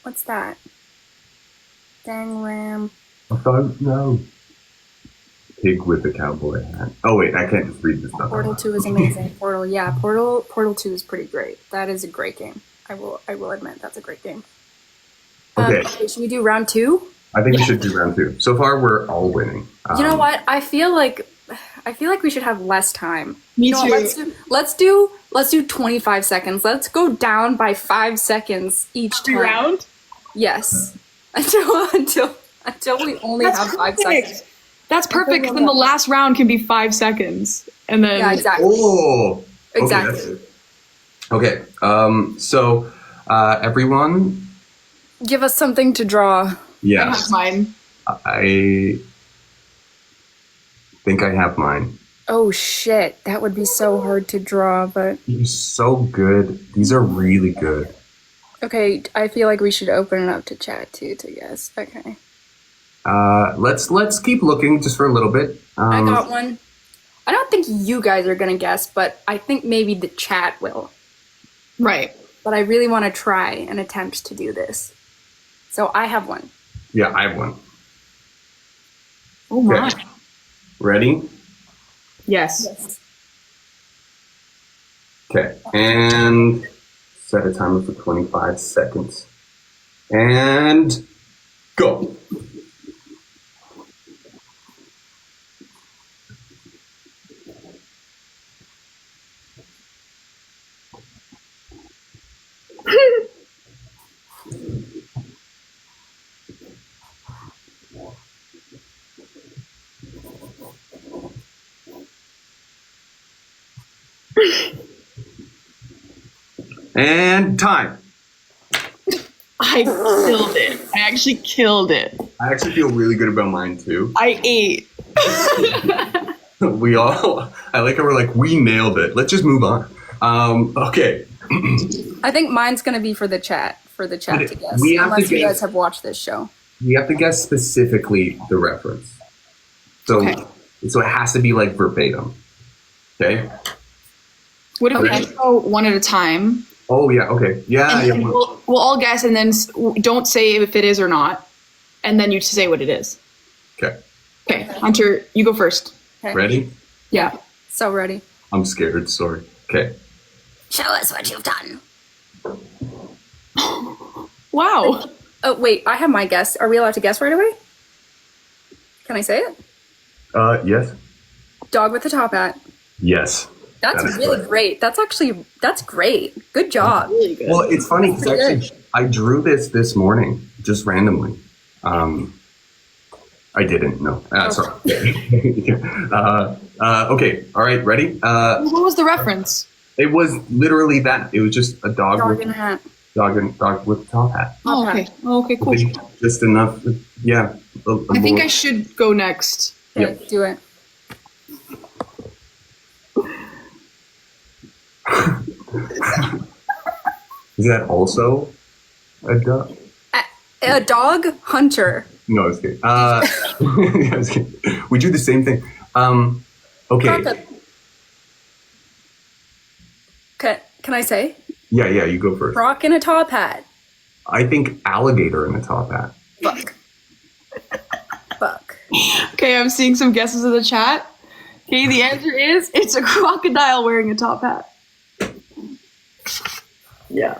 What's that? Dang Ram. I thought, no. Pig with the cowboy hat. Oh wait, I can't just read this stuff. Portal 2 is amazing. Portal 2 is pretty great. That is a great game. I will admit that's a great game. Okay. Should we do round 2? I think we should do round 2. So far, we're all winning. You know what? I feel like we should have less time. Me You know what? too. Let's do 25 seconds. Let's go down by 5 seconds each time. Round? Yes. Until we only have 5 seconds. That's perfect, because then the last round can be 5 seconds. And then Yeah, exactly. Oh. Exactly. Okay. So, everyone. Give us something to draw. I Yes. have mine. I think I have mine. Oh shit, that would be so hard to draw, but These are so good. These are really good. okay, I feel like we should open it up to chat too, to guess. Okay. Let's keep looking just for a little bit. I got one. I don't think you guys are gonna guess, but I think maybe the chat will. Right. But I really want to try and attempt to do this. So I have one. Yeah, I have one. Oh my. Okay. Ready? Yes. Okay. And set a timer for 25 seconds. And go. And time. I killed it. I actually killed it. I actually feel really good about mine too. I ate. We all, I like how we're like, we nailed it. Let's just move on. Okay. I think mine's gonna be for the chat to guess. We have to Unless you guess- guys have watched this show. We have to guess specifically the reference. So, Okay. so it has to be like verbatim. Okay. What if we Okay. just go one at a time? Oh yeah. Okay. Yeah. And Yeah. then we'll all guess, and then don't say if it is or not, and then you say what it is. Okay. Okay, Hunter, you go first. Okay. Ready? Yeah. So ready. I'm scared. Sorry. Okay. Show us what you've done. Wow. Oh wait, I have my guess. Are we allowed to guess right away? Can I say it? Yes. Dog with the top hat. Yes. That's That is really correct. great. That's great. Good job. Really good. Well, it's funny because Pretty actually I drew this morning just randomly. I didn't know. Sorry. Okay. All right. Ready? What was the reference? It was literally that. It was just a dog, Dog with in a hat. dog with a top hat. Oh, okay. Oh, okay, cool. Just enough. Yeah. I think I should go next. Okay, Yep. do it. Is that also a dog? A dog hunter. No, I was kidding. Yeah, I was kidding. We do the same thing. Okay. Can I say? Yeah, you go first. Rock in a top hat. I think alligator in a top hat. Fuck. Fuck. Okay, I'm seeing some guesses in the chat. Okay, the answer is it's a crocodile wearing a top hat. Yeah.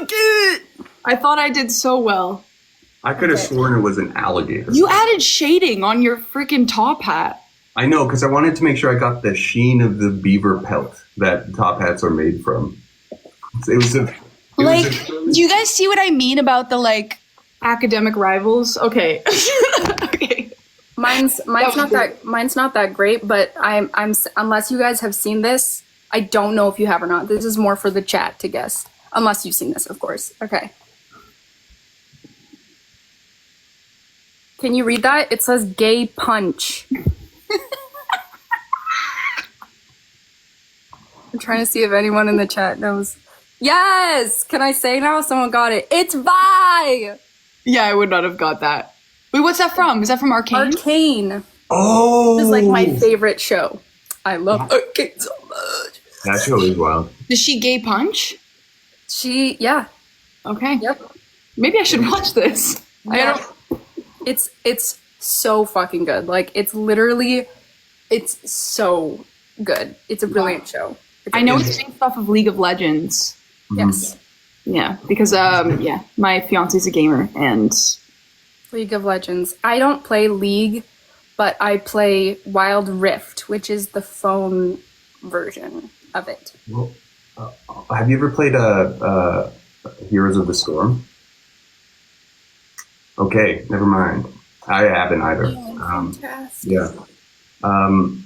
Okay. I thought I did so well. I could have sworn it was an alligator. You added shading on your freaking top hat. I know, because I wanted to make sure I got the sheen of the beaver pelt that top hats are made from. It was a... Do you guys see what I mean about the academic rivals? Okay. Okay. Mine's not that great, but I'm unless you guys have seen this, I don't know if you have or not. This is more for the chat to guess. Unless you've seen this, of course. Okay. Can you read that? It says gay punch. I'm trying to see if anyone in the chat knows. Yes! Can I say now? Someone got it. It's Vi! Yeah, I would not have got that. Wait, what's that from? Is that from Arcane? Arcane. Oh! This is like my favorite show. I love Arcane so much. That show is wild. Does she gay punch? Yeah. Okay. Yep. Maybe I should watch this. Yeah. It's so fucking good. Like it's so good. It's a brilliant show. I know it's based off of League of Legends. Yes. Yeah, because my fiance's a gamer, and League of Legends. I don't play League, but I play Wild Rift, which is the phone version of it. Well, have you ever played Heroes of the Storm? Okay, never mind. I haven't either. Fantastic. Yeah.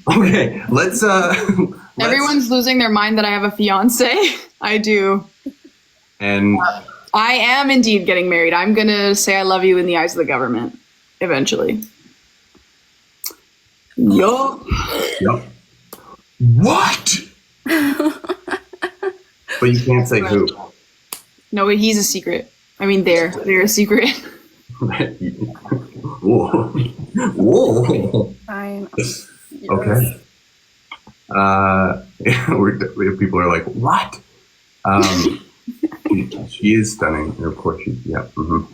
Okay, let's. everyone's losing their mind that I have a fiance. I do. And I am indeed getting married. I'm gonna say I love you in the eyes of the government, eventually. Yup. yep. What? But you can't say who. No, but he's a secret. I mean, they're a secret. Whoa. Whoa. Fine. Okay. People are like, what? She is stunning. And of course, yeah. Mm-hmm.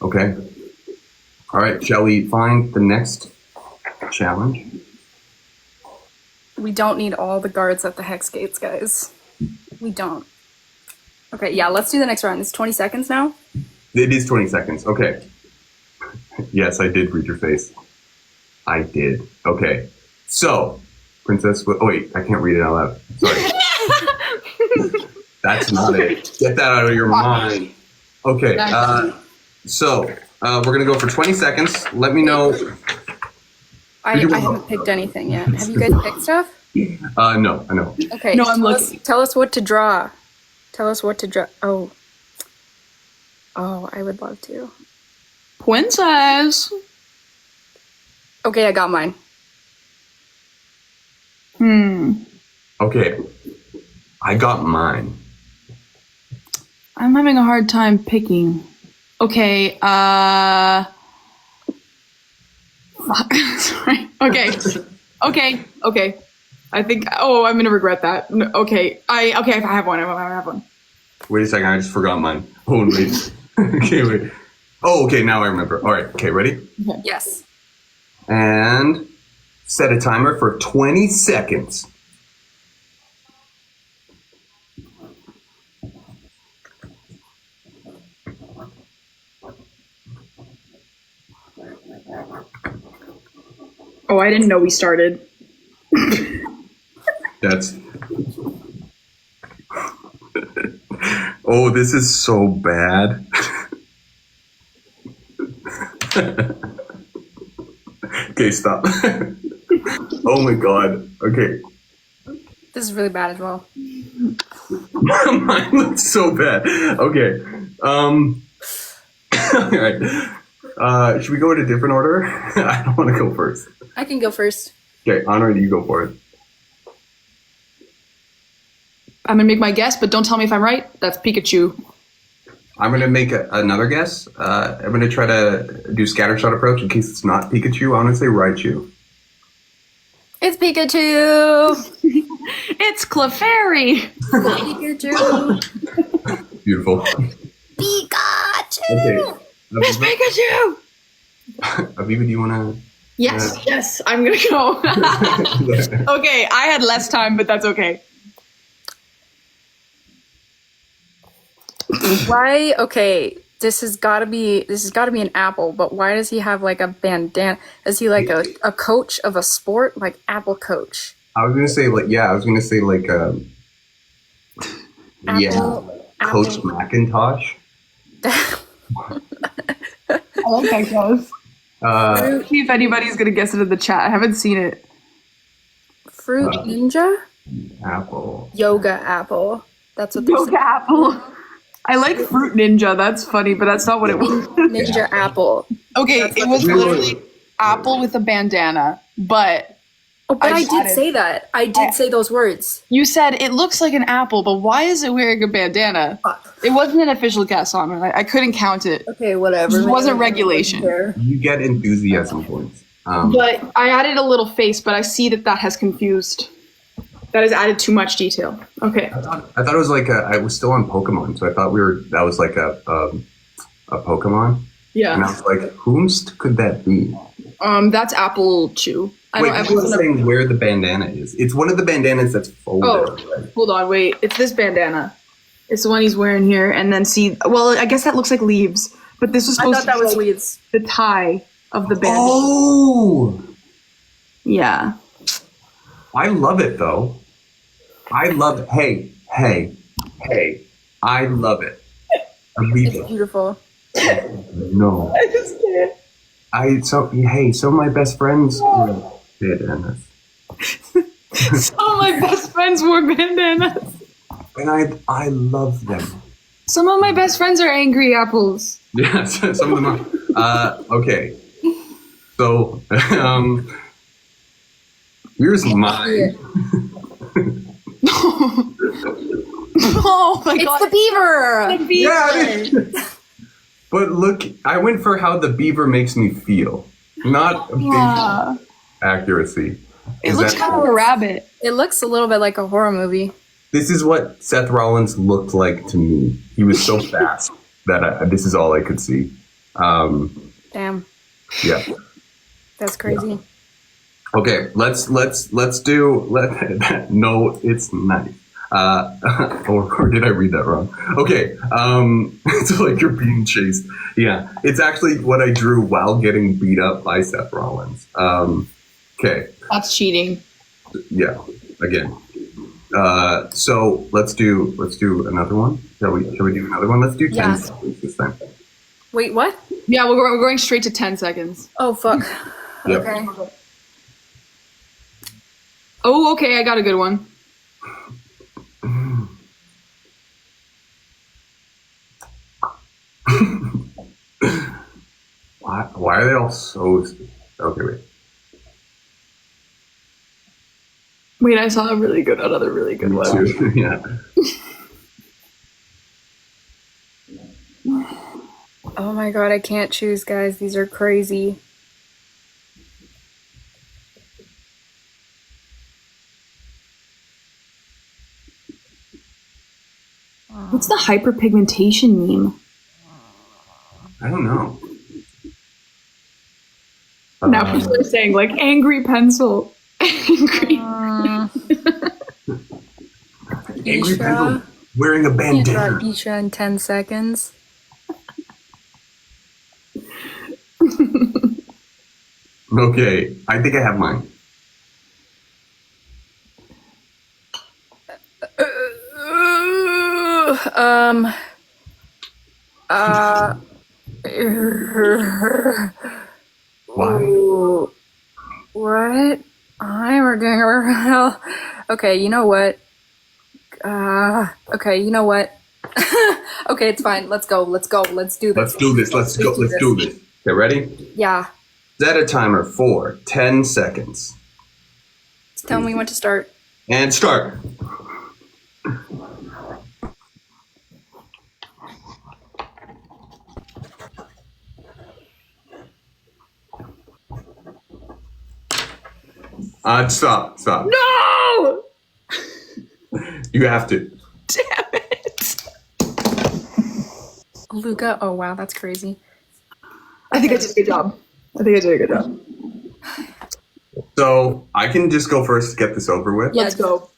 Okay. All right. Shall we find the next challenge? We don't need all the guards at the hex gates, guys. We don't. Okay, yeah, let's do the next round. It's 20 seconds now. It is 20 seconds. Okay. Yes, I did read your face. I did. Okay. So, Princess. Oh, wait. I can't read it out loud. Sorry. That's not it. Get that out of your mind. Okay. So, we're going to go for 20 seconds. Let me know. I haven't picked anything yet. Have you guys picked stuff? No, I know. Okay. No, I'm looking. Tell us what to draw. Tell us what to draw. Oh, I would love to. Princess. Okay, I got mine. Okay. I got mine. I'm having a hard time picking. Okay, sorry. Okay. I think, I'm gonna regret that. No, okay, I have one. I have one. Wait a second, I just forgot mine. Oh, wait. Okay, wait. Oh, okay, now I remember. All right, okay, ready? Okay. Yes. And set a timer for 20 seconds. Oh, I didn't know we started. That's... Oh, this is so bad. Okay, stop. Oh my god. Okay. This is really bad as well. Mine looks so bad. Okay. All right. Should we go in a different order? I don't want to go first. I can go first. Okay, Anwen, you go for it. I'm gonna make my guess, but don't tell me if I'm right. That's Pikachu. I'm going to make another guess. I'm going to try to do scattershot approach in case it's not Pikachu. I'm going to say Raichu. It's Pikachu! It's Clefairy. Pikachu! Beautiful. Pikachu! Okay. It's Pikachu. Aviva, do you want to? Yes, I'm gonna go. Okay, I had less time, but that's okay. Why? Okay, this has got to be an apple. But why does he have like a bandana? Is he like a coach of a sport, like apple coach? I was gonna say like Coach Apple. Macintosh. I like that guess. See if anybody's gonna guess it in the chat. I haven't seen it. Fruit ninja. Apple. Yoga apple. That's what they're Yoga apple. I like Fruit Ninja. That's funny, but that's not what it was. Ninja apple. Okay, it was literally apple with a bandana, but Oh, but I did say that. I did say those words. you said it looks like an apple, but why is it wearing a bandana? It wasn't an official guess on it. I couldn't count it. Okay, whatever. It wasn't regulation. You get enthusiasm points. But I added a little face, but I see that has confused. That has added too much detail. Okay. I thought it was like I was still on Pokemon, so I thought that was like a Pokemon. Yeah. And I was like, whomst could that be? That's Apple Chew. Wait, I was saying where the bandana is. It's one of the bandanas that's folded. Oh, hold on, wait. It's this bandana. It's the one he's wearing here, and then see. Well, I guess that looks like leaves, but this was I supposed thought that to be was like leaves. the tie of the band. Oh, Yeah. I love it though. I love it. Hey. I love it. It's Aviva. beautiful. No. I just can't. Some of my best friends were bandanas. Some of my best friends wore bandanas. And I love them. Some of my best friends are angry apples. Yes, some of them are. Okay. So, here's mine. Oh my It's god. the beaver. The beaver. Yeah, it is. But look, I went for how the beaver makes me feel, not a Yeah. big accuracy. It Is looks that- kind of a rabbit. It looks a little bit like a horror movie. This is what Seth Rollins looked like to me. He was so fast that this is all I could see. Damn, Yeah. that's crazy. Okay, let's do. No, it's nice. Or did I read that wrong? Okay, it's like you're being chased. Yeah, it's actually what I drew while getting beat up by Seth Rollins. Okay, That's cheating. yeah, again. So let's do another one. Shall we do another one? Let's do 10 Yeah. seconds this time. Wait, what? Yeah, we're going straight to 10 seconds. Oh fuck. Yep. Okay. Oh, okay, I got a good one. Why are they all so? Okay, wait. Wait, I saw another really good Me one. too. Yeah. Oh my god, I can't choose, guys. These are crazy. What's the hyperpigmentation meme? I don't know. Now people are saying like angry pencil. Angry. Angry Isha? pencil wearing a Can't draw bandana. Isha in 10 seconds. Okay, I think I have mine. Um. Why? Ooh. What? I'm doing hell. Okay, you know what? Okay, you know what? Okay, it's fine. Let's go. Let's do this. Let's do this. Let's go. Let's do this. Okay, ready? Yeah. Set a timer for 10 seconds. Just tell me when to start. And start. Stop. No! You have to. Damn it. Luca. Oh wow, that's crazy. I think I did a good job. So I can just go first to get this over with. Yeah. Let's go.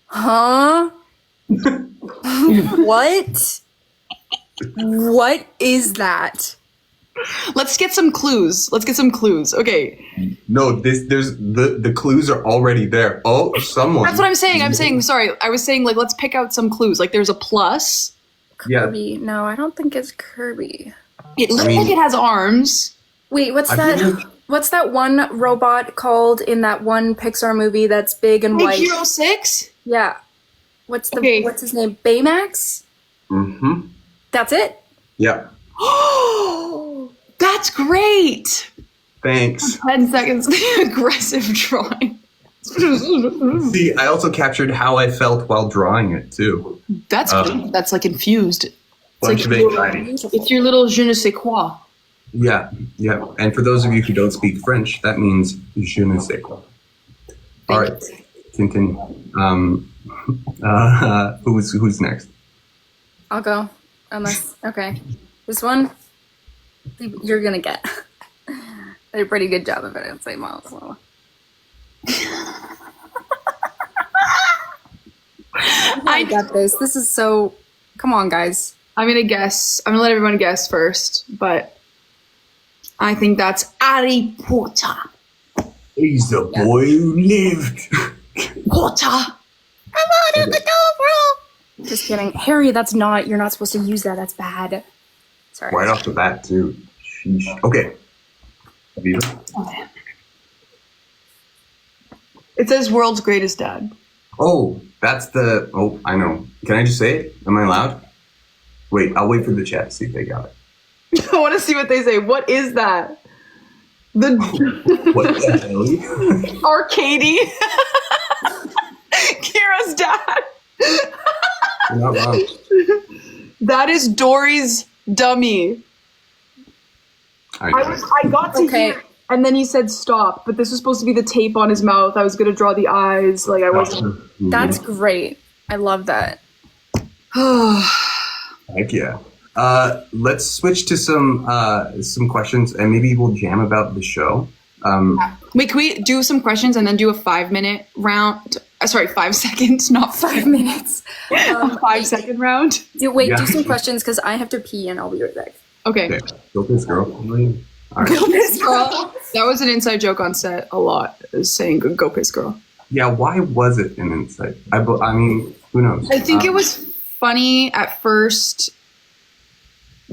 Huh? What? What is that? Let's get some clues. Okay. No, there's the clues are already there. Oh, someone. That's what I'm saying. Sorry. I was saying, like, let's pick out some clues. Like, there's a plus. Yeah. Kirby. No, I don't think it's Kirby. It looks like it has arms. Wait, what's I that? feel like- What's that one robot called in that one Pixar movie that's big and Big white? Hero 6? Yeah. What's Okay. what's his name? Baymax? Mm-hmm. That's it? Yeah. Oh, that's great. Thanks. 10 seconds. Aggressive drawing. See, I also captured how I felt while drawing it too. That's good. That's like infused. It's Bunch of like your- anxiety. It's your little je ne sais quoi. Yeah. And for those of you who don't speak French, that means je ne sais quoi. All right, continue. Who's next? I'll go. Unless okay. This one you're gonna get. They did a pretty good job of it, I'd say, Miles. So. I got this. This is so. Come on, guys. I'm gonna guess. I'm gonna let everyone guess first, but I think that's Harry Potter. He's the boy who lived. Potter. I'm out of the door, Just kidding, Harry. That's not. You're not supposed to use that. That's bad. Sorry. Right off the bat, too. Sheesh. Okay. Aviva? bro. It says world's greatest dad. Oh, that's the. Oh, I know. Can I just say it? Am I allowed? Wait, I'll wait for the chat to see if they got it. I want to see what they say. What is that? The What the hell? Arcady. Kira's dad. You're not wrong. That is Dory's dummy. I know. I got to hear, and then he said stop, but this was supposed to be the tape on his mouth. I was gonna draw the eyes, like I wasn't. That's great. I love that. Heck yeah. Let's switch to some questions, and maybe we'll jam about the show. Wait, can we do some questions and then do a 5-minute round? Sorry, 5 seconds, not 5 minutes. a 5-second round. Do some questions because I have to pee and I'll be right back. Okay. Go piss, girl. All right. Go piss girl. That was an inside joke on set a lot, is saying go piss girl. Yeah, why was it an insight? I mean, who knows? I think it was funny at first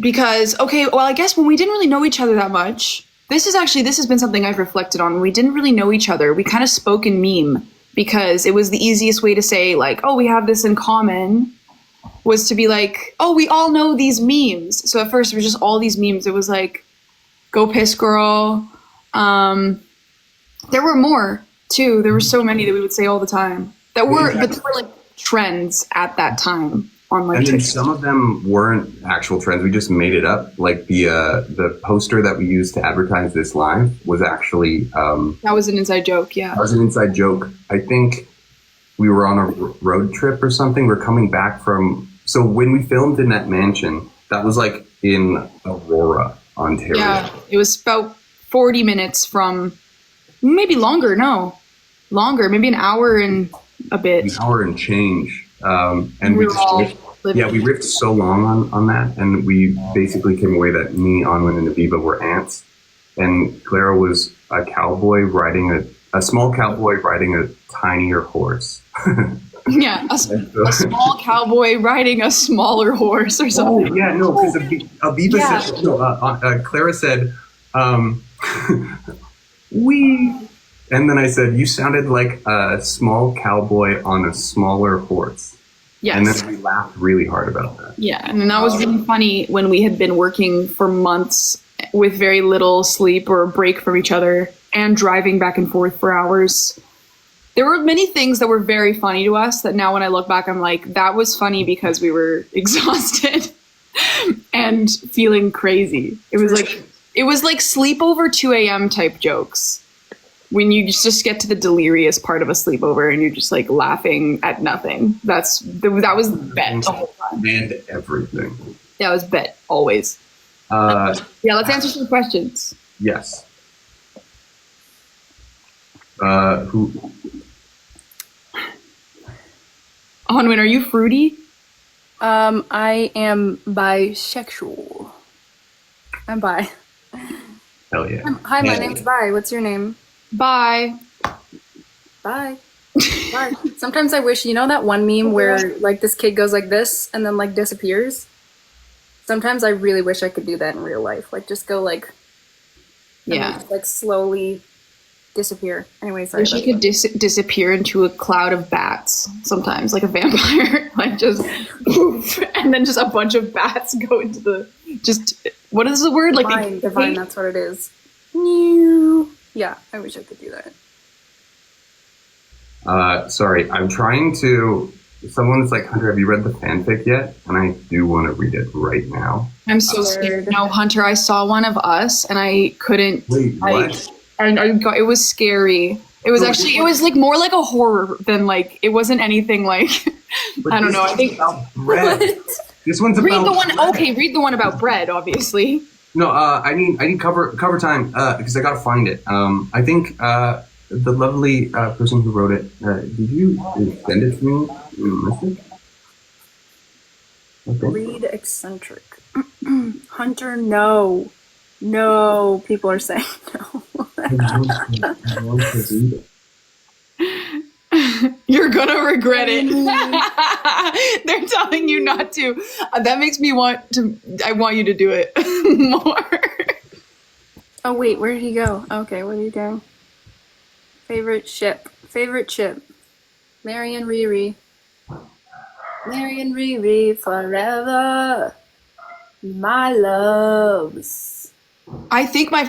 because, okay, well, I guess when we didn't really know each other that much, this has been something I've reflected on. When we didn't really know each other, we kind of spoke in meme because it was the easiest way to say, like, oh, we have this in common, was to be like, oh, we all know these memes. So at first it was just all these memes. It was like, go piss girl. There were more too. There were so many that we would say all the time but they were like trends at that time on like and then TikTok. some of them weren't actual trends. We just made it up. Like the poster that we used to advertise this live was actually That was an inside joke. Yeah. that was an inside joke. I think we were on a road trip or something. We're coming back from. So when we filmed in that mansion, that was like in Aurora, Ontario. Yeah. It was about 40 minutes from, maybe longer. No, longer. Maybe an hour and a bit. An hour and change. And We we were just all riffed, we riffed so long on that, and we basically came away that me, Anwen, and Aviva were ants, and Clara was a cowboy riding a small cowboy riding a tinier horse. Yeah, a small cowboy riding a smaller horse or something. Oh, yeah, no, because Aviva said, no, Clara said, we, and then I said, you sounded like a small cowboy on a smaller horse. Yes. And then we laughed really hard about that. Yeah, and then that was really funny when we had been working for months with very little sleep or break from each other and driving back and forth for hours. There were many things that were very funny to us that now when I look back, I'm like, that was funny because we were exhausted and feeling crazy. It was like sleepover 2 a.m. type jokes. When you just get to the delirious part of a sleepover and you're just like laughing at nothing. That was bet the whole time. And everything. That was bet always. Yeah, let's answer some questions. Yes. Who? Anwen, are you fruity? I am bisexual. I'm bi. Hell yeah. Hi, my name's Bi. What's your name? Bye. Bye. Bye. Sometimes I wish, you know that one meme where like this kid goes like this and then like disappears? Sometimes I really wish I could do that in real life. Like just go like, Yeah. just, like slowly disappear. Anyway, sorry. Wish you could disappear into a cloud of bats sometimes, like a vampire. Like just poof, and then just a bunch of bats go into the what is the word? Like divine, that's what it is. Meow. Yeah, I wish I could do that. Sorry, I'm trying to. Someone's like, Hunter, have you read the fanfic yet? And I do want to read it right now. I'm so scared. No, Hunter, I saw one of us and I couldn't. Wait, what? It was scary. It was actually, it was like more like a horror than like, it wasn't anything like, I don't know. I think. About bread. This one's about. Read the one. Bread. Okay, read the one about bread, obviously. No, I need cover time because I gotta find it. I think the lovely person who wrote it, did you send it to me in a message? Okay. Read eccentric. Hunter, no. No, people are saying no. I want to read it. You're gonna regret it. They're telling you not to. That makes me want to. I want you to do it more. Oh, wait, where did he go? Okay, where did he go? Favorite ship. Mary and Riri. Mary and Riri forever. My loves. I think I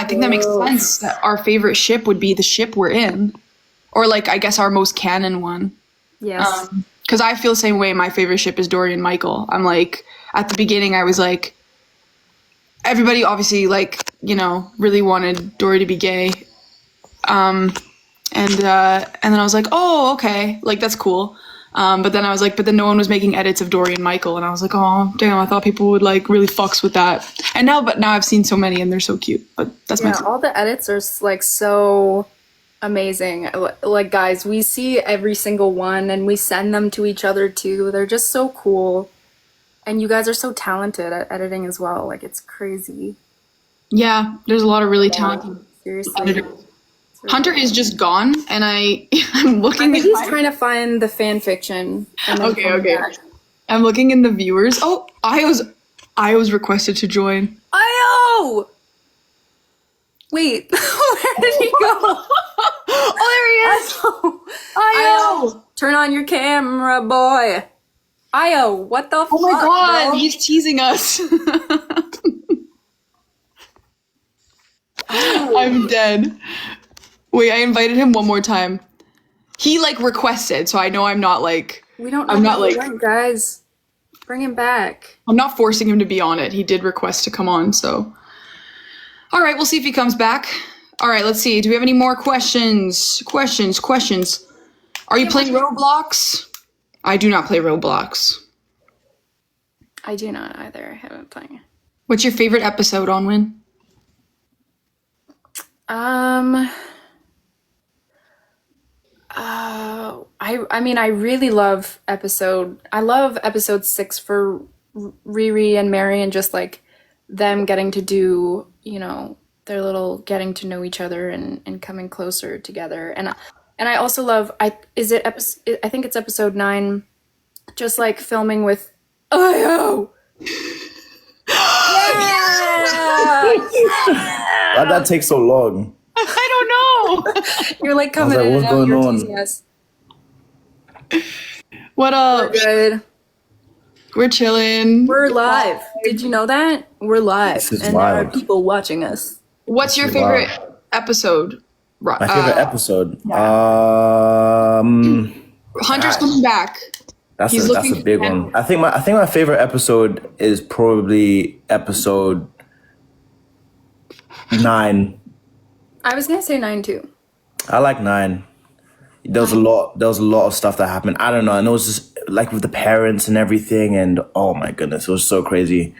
think that makes sense. That our favorite ship would be the ship we're in, or like I guess our most canon one. Yes. Because I feel the same way. My favorite ship is Dory and Michael. I'm like, at the beginning, I was like, everybody obviously really wanted Dory to be gay. And then I was like, oh, okay, like that's cool. But then I was like, but then no one was making edits of Dory and Michael, and I was like, oh, damn, I thought people would like really fucks with that. And now I've seen so many, and they're so cute. But that's my all the edits are like so amazing. Like, guys, we see every single one, and we send them to each other too. They're just so cool, and you guys are so talented at editing as well. Like, it's crazy. Yeah, there's a lot of really talented Seriously. editors. Hunter is just gone, and I'm looking. I think he's trying to find the fan fiction. Okay. I'm looking in the viewers. Oh, Io's requested to join. Io! Wait, where did he go? Oh, there he is. Io! Turn on your camera, boy. Io, what the fuck? Oh my god, bro? he's teasing us. I'm dead. Wait, I invited him one more time. He requested, so I know I'm not like. We don't know. I'm not like. Went, guys. Bring him back. I'm not forcing him to be on it. He did request to come on, so. All right, we'll see if he comes back. All right, let's see. Do we have any more questions? Questions. Are you playing Roblox? I do not play Roblox. I do not either. I haven't played. What's your favorite episode, Anwen? I really love episode 6 for Riri and Mary, and just like them getting to do, their little getting to know each other and coming closer together. And I also love, I think it's episode 9, just like filming with Io. Why'd that take so long? I don't know. You're like coming like, in what's and out, going you're on? teasing us. What up? We're good. We're chilling. We're live. Did you know that? We're live. This is and there are wild. people watching us. What's your favorite episode? My favorite episode. Hunter's coming back. That's He's a looking big for- one. I think my favorite episode is probably episode 9. I was gonna say 9 too. I like 9. There was a lot of stuff that happened. I don't know, and it was just like with the parents and everything, and oh my goodness, it was so crazy.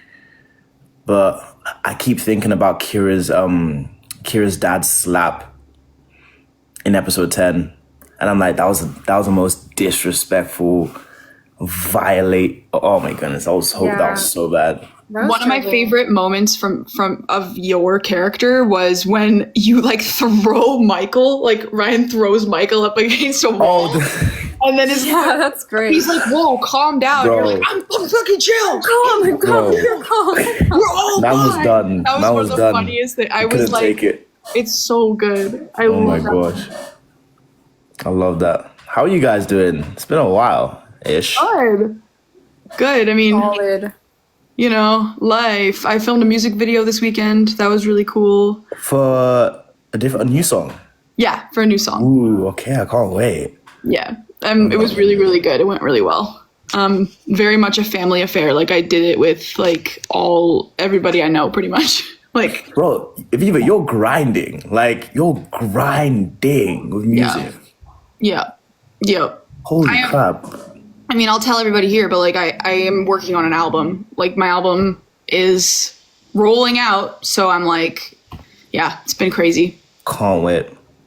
But I keep thinking about Kira's dad's slap in episode 10, and I'm like, that was the most disrespectful, violate. Oh my goodness, that was so bad. One of my favorite moments from of your character was when you throw Michael, Ryan throws Michael up against a wall. And then that's great. He's like, whoa, calm down. Bro. You're like, I'm fucking chill. Calm. Bro. You're calm. We're all That was fine. done. That was That one was of the done. funniest things. I was Couldn't like, take it. it's so good. I Oh my love that. gosh, I love that. How are you guys doing? It's been a while ish. Good. I mean, Solid. Life. I filmed a music video this weekend. That was really cool. For a new song. Yeah, for a new song. Ooh, okay, I can't wait. Yeah. It was really, really good. It went really well. Very much a family affair. I did it with everybody I know pretty much. Bro, Aviva, you're grinding. You're grinding with music. Yeah. Holy crap. I mean, I'll tell everybody here, but I am working on an album. My album is rolling out, so I'm it's been crazy. Can't wait.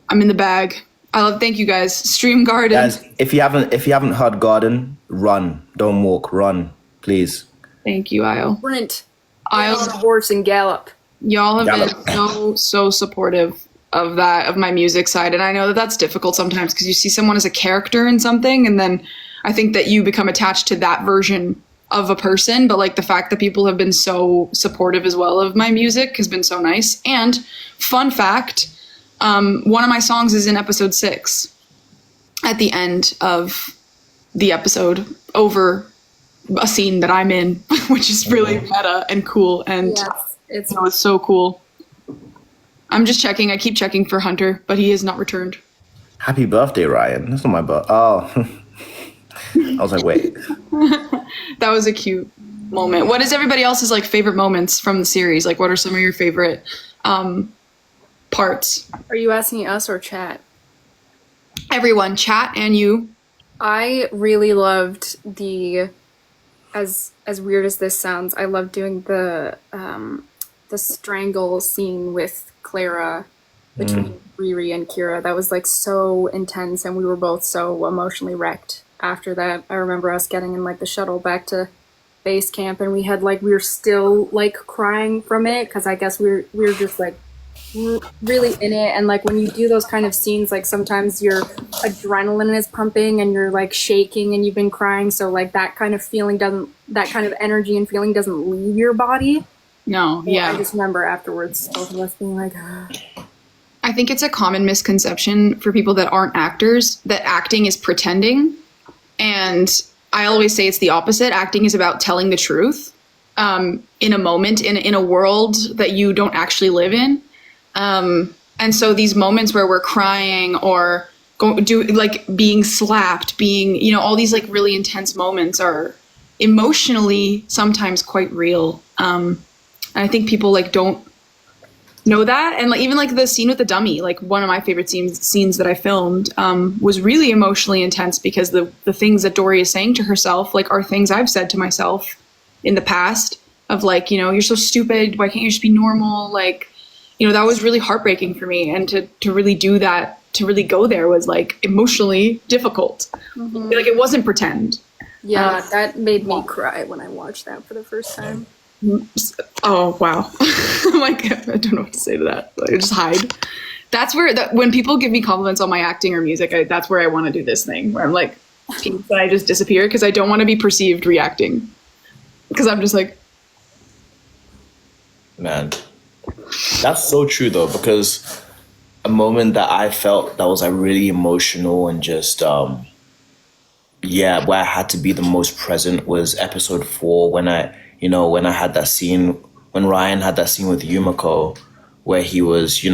I'm in the bag. Thank you guys. Stream Garden. Guys, if you haven't heard Garden, run. Don't walk, run, please. Thank you, Isle. Sprint. Isle, On a horse and gallop. y'all have been so supportive of my music side, and I know that that's difficult sometimes because you see someone as a character in something, and then I think that you become attached to that version of a person. But like the fact that people have been so supportive as well of my music has been so nice. And fun fact, one of my songs is in episode 6 at the end of the episode over a scene that I'm in, which is really meta and cool, and yes, it's so cool. I'm just checking. I keep checking for Hunter, but he has not returned. Happy birthday, Ryan. That's not my birthday. Oh. I was like, wait. That was a cute moment. What is everybody else's like favorite moments from the series? Like, what are some of your favorite parts? Are you asking us or chat? Everyone, chat and you. I really loved as weird as this sounds, I loved doing the strangle scene with Clara between Riri and Kira. That was like so intense, and we were both so emotionally wrecked after that. I remember us getting in like the shuttle back to base camp, and we were still like crying from it because I guess we were just like really in it. And like when you do those kind of scenes, like sometimes your adrenaline is pumping and you're like shaking and you've been crying, so like that kind of energy and feeling doesn't leave your body. No, yeah. I just remember afterwards both of us being like I think it's a common misconception for people that aren't actors that acting is pretending, and I always say it's the opposite. Acting is about telling the truth in a moment, in a world that you don't actually live in. And so these moments where we're crying or being slapped, all these like really intense moments are emotionally sometimes quite real. And I think people like don't know that. And like even like the scene with the dummy, like one of my favorite scenes that I filmed was really emotionally intense because the things that Dory is saying to herself like are things I've said to myself in the past of like, you're so stupid. Why can't you just be normal? Like, that was really heartbreaking for me. And to really do that, to really go there was like emotionally difficult. Mm-hmm. Like it wasn't pretend. Yeah, that made me cry when I watched that for the first time. Oh, wow. I'm like, I don't know what to say to that. Like, I just hide. That's where, when people give me compliments on my acting or music, that's where I want to do this thing where I'm like, I just disappear because I don't want to be perceived reacting. Because I'm just like. Man, that's so true though, because a moment that I felt that was like really emotional and just, where I had to be the most present was episode 4 when I had that scene, when Ryan had that scene with Yumiko, where he was, he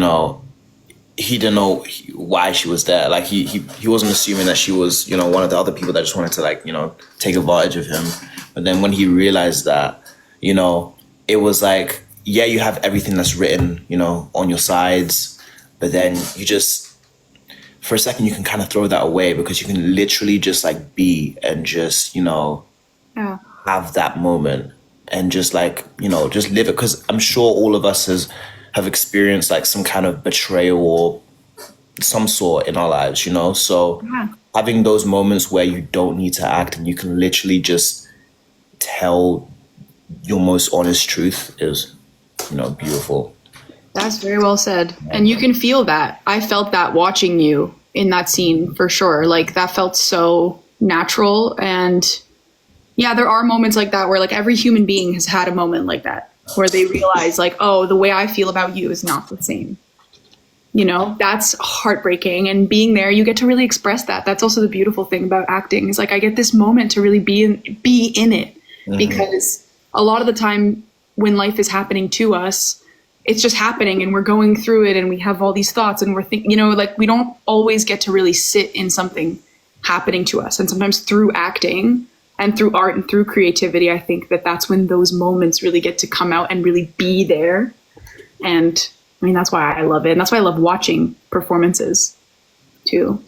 didn't know why she was there. Like he wasn't assuming that she was, one of the other people that just wanted to like, take advantage of him. But then when he realized that, it was like, yeah, you have everything that's written, on your sides, but then you just, for a second, you can kind of throw that away because you can literally just like be and just, have that moment. And just like, just live it. Because I'm sure all of us have experienced like some kind of betrayal or some sort in our lives, So having those moments where you don't need to act and you can literally just tell your most honest truth is, beautiful. That's very well said. And you can feel that. I felt that watching you in that scene for sure. Like that felt so natural. And yeah, there are moments like that where like every human being has had a moment like that where they realize like, oh, the way I feel about you is not the same. That's heartbreaking. And being there, you get to really express that. That's also the beautiful thing about acting is like I get this moment to really be in it. Mm-hmm. Because a lot of the time when life is happening to us, it's just happening and we're going through it and we have all these thoughts and we're thinking, like we don't always get to really sit in something happening to us. And sometimes through acting and through art and through creativity, I think that's when those moments really get to come out and really be there. And I mean, that's why I love it. And that's why I love watching performances too.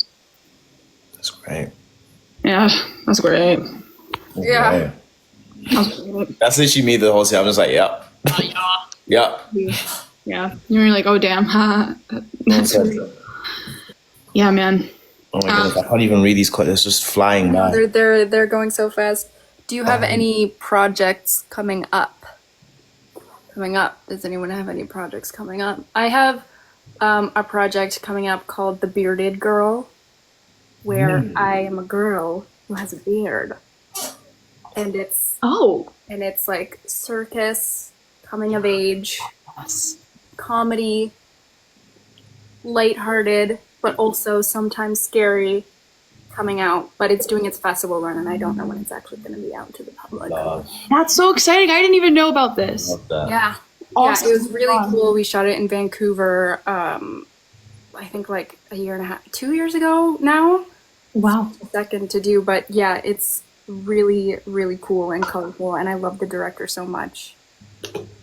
That's great. Yeah, that's great. Yeah. That's literally me the whole time. I'm just like, yeah. Yeah. Yeah. You're like, oh, damn. That's real. Yeah, man. Oh my goodness, I can't even read these questions. It's just flying by. They're going so fast. Do you have any projects coming up? Does anyone have any projects coming up? I have a project coming up called The Bearded Girl, where I am a girl who has a beard, and it's like circus, coming of age, comedy, lighthearted, but also sometimes scary, coming out. But it's doing its festival run, and I don't know when it's actually going to be out to the public. That's so exciting. I didn't even know about this. Love that. Yeah. Awesome. Yeah, it was really cool. We shot it in Vancouver, I think like a year and a half, 2 years ago now. Wow. Second to do, but yeah, it's really, really cool and colorful, and I love the director so much.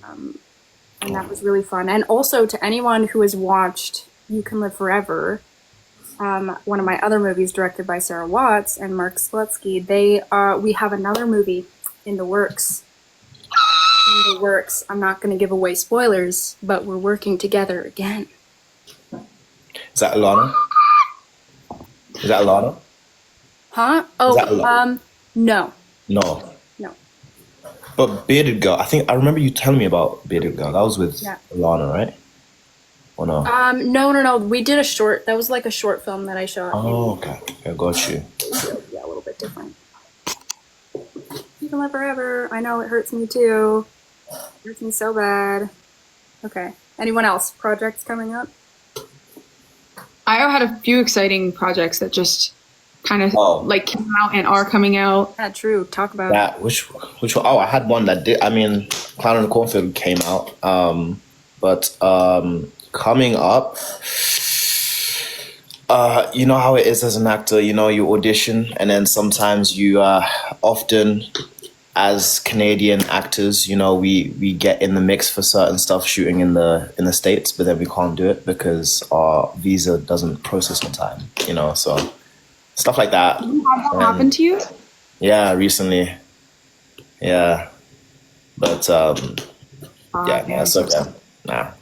And that was really fun. And also to anyone who has watched You Can Live Forever, one of my other movies directed by Sarah Watts and Mark Slutsky, we have another movie in the works. I'm not going to give away spoilers, but we're working together again. Is that Alana? Huh? Is that Alana? No. No. No. But Bearded Girl, I remember you telling me about Bearded Girl. That was with Alana, right? Or no? No. We did a short. That was like a short film that I shot. Oh, okay. I got you. Yeah, a little bit different. You Can Live Forever. I know it hurts me too. It hurts me so bad. Okay. Anyone else? Projects coming up? I had a few exciting projects that just kind of like came out and are coming out. Yeah, true. Talk about that. Which one? Oh, I had one that did. I mean, Clown in the Cornfield came out. But coming up, you know how it is as an actor. You know, you audition, and then sometimes you often, as Canadian actors, you know, we get in the mix for certain stuff shooting in the States, but then we can't do it because our visa doesn't process on time. You know, so stuff like that. Did you have that happen to you? Yeah, recently. Yeah, but yeah, that's okay. Nah,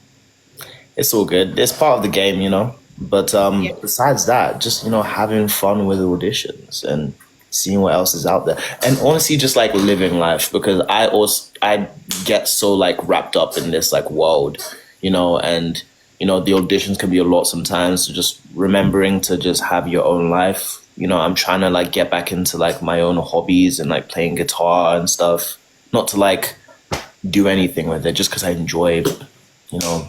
it's all good. It's part of the game, you know. But besides that, just, you know, having fun with auditions and seeing what else is out there, and honestly, just like living life, because I get so like wrapped up in this like world, you know, and you know the auditions can be a lot sometimes. So just remembering to just have your own life. You know, I'm trying to like get back into like my own hobbies and like playing guitar and stuff. Not to like do anything with it, just because I enjoy, you know,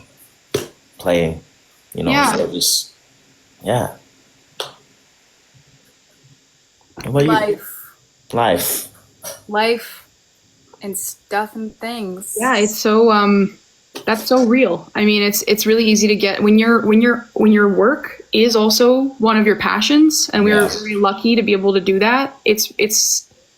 playing. You know, so just What about you? Life and stuff and things. Yeah, it's so that's so real. I mean, it's really easy to get when your work is also one of your passions, and we're very lucky to be able to do that. It's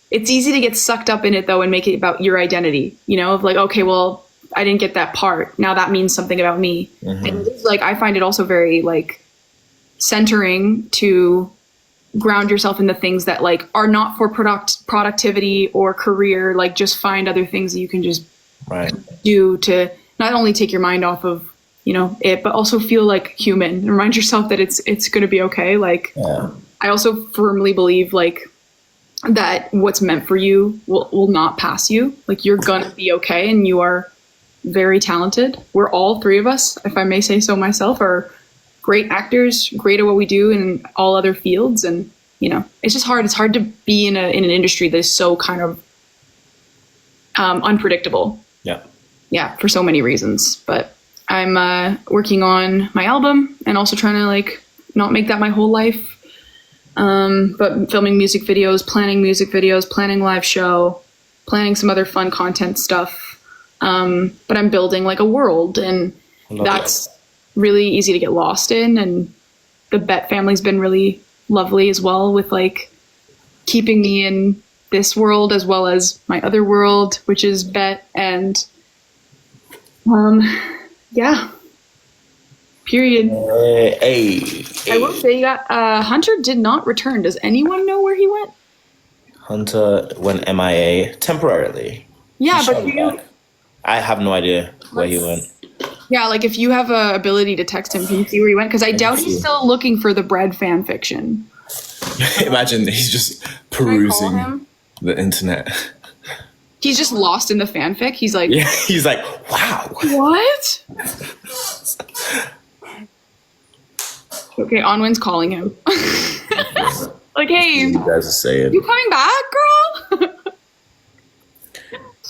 easy to get sucked up in it though and make it about your identity, you know, of like, okay, well, I didn't get that part. Now that means something about me. Mm-hmm. And it's like, I find it also very like centering to ground yourself in the things that like are not for productivity or career. Like just find other things that you can just do to not only take your mind off of, you know, it, but also feel like human and remind yourself that it's going to be okay. Like, I also firmly believe like that what's meant for you will not pass you. Like you're going to be okay. And you are very talented. We're all three of us, if I may say so myself, are great actors, great at what we do in all other fields. And, you know, it's just hard. It's hard to be in an industry that is so kind of unpredictable. Yeah, for so many reasons. But I'm working on my album and also trying to like not make that my whole life. But filming music videos, planning live show, planning some other fun content stuff. But I'm building like a world, and that's really easy to get lost in. And the Bet family's been really lovely as well with like keeping me in this world as well as my other world, which is Bet. And period. I will say you got Hunter did not return. Does anyone know where he went? Hunter went MIA temporarily. Yeah, but I have no idea where he went. Yeah, like if you have a ability to text him, can you see where he went? Because I doubt he's still looking for the bread fan fiction. Imagine he's just Can I call perusing him? the internet. He's just lost in the fanfic. He's like, Yeah, he's like, wow. what? Okay, Anwen's calling him. Like, hey, You guys are saying. you coming back, girl?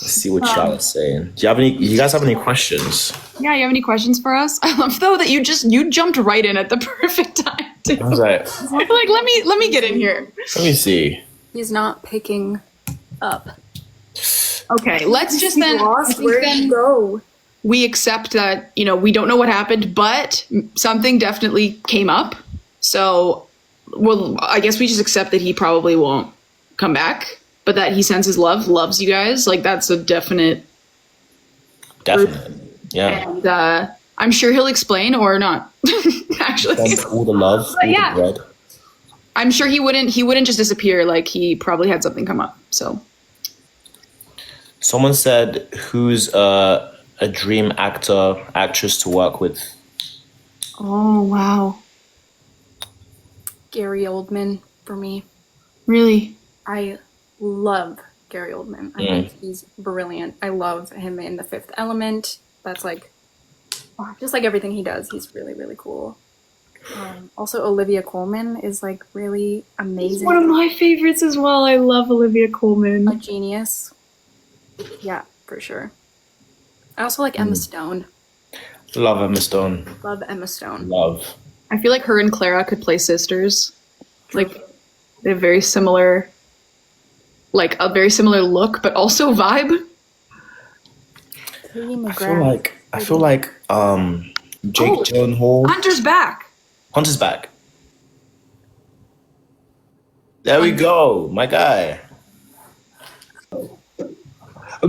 Let's see what y'all are saying. You guys have any questions? Yeah, you have any questions for us? I love though that you jumped right in at the perfect time. Too. I was like, Like, let me get in here. let me see. He's not picking up. Okay, let's just then. I Lost. think Where did then you go? we accept that we don't know what happened, but something definitely came up. So, well, I guess we just accept that he probably won't come back, but that he sends his love, loves you guys. Like that's a definite. Definitely. Yeah. And I'm sure he'll explain or not. Actually, Send all the love, all yeah. the bread. I'm sure he wouldn't just disappear. Like he probably had something come up. So Someone said, who's a dream actor, actress to work with? oh wow, Gary Oldman for me. really? I love Gary Oldman. I think he's brilliant. I love him in The Fifth Element. That's like, just like everything he does, he's really, really cool. Also, Olivia Colman is like really amazing. One of my favorites as well. I love Olivia A Colman. genius. Yeah, for sure. I also like Emma Stone. Love Emma Stone. Love Emma Stone. Love. I feel like her and Clara could play sisters. Like they have very similar, like a very similar look, but also vibe. I feel like Jake Gyllenhaal. Hunter's back. Hunter's back. There we go, my guy.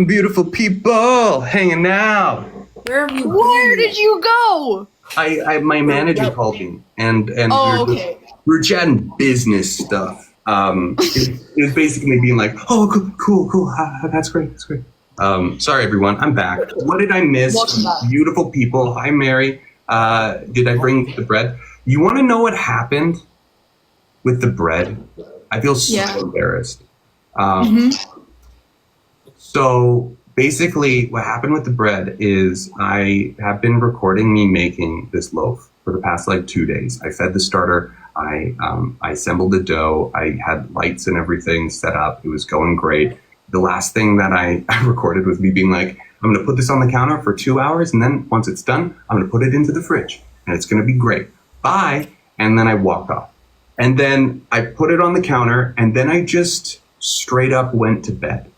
Beautiful people hanging out. Where have you Where did you go? My manager called me and Oh, we okay. were chatting business stuff. It was basically being like, oh, cool, that's great. Sorry, everyone, I'm back. What did I miss? Welcome back. Beautiful people. Hi, Mary. Did I bring the bread? You want to know what happened with the bread? I feel so Yeah. embarrassed. So basically, what happened with the bread is I have been recording me making this loaf for the past like 2 days. I fed the starter. I assembled the dough. I had lights and everything set up. It was going great. The last thing that I recorded was me being like, I'm going to put this on the counter for 2 hours. And then once it's done, I'm going to put it into the fridge and it's going to be great. Bye. And then I walked off. And then I put it on the counter and then I just straight up went to bed.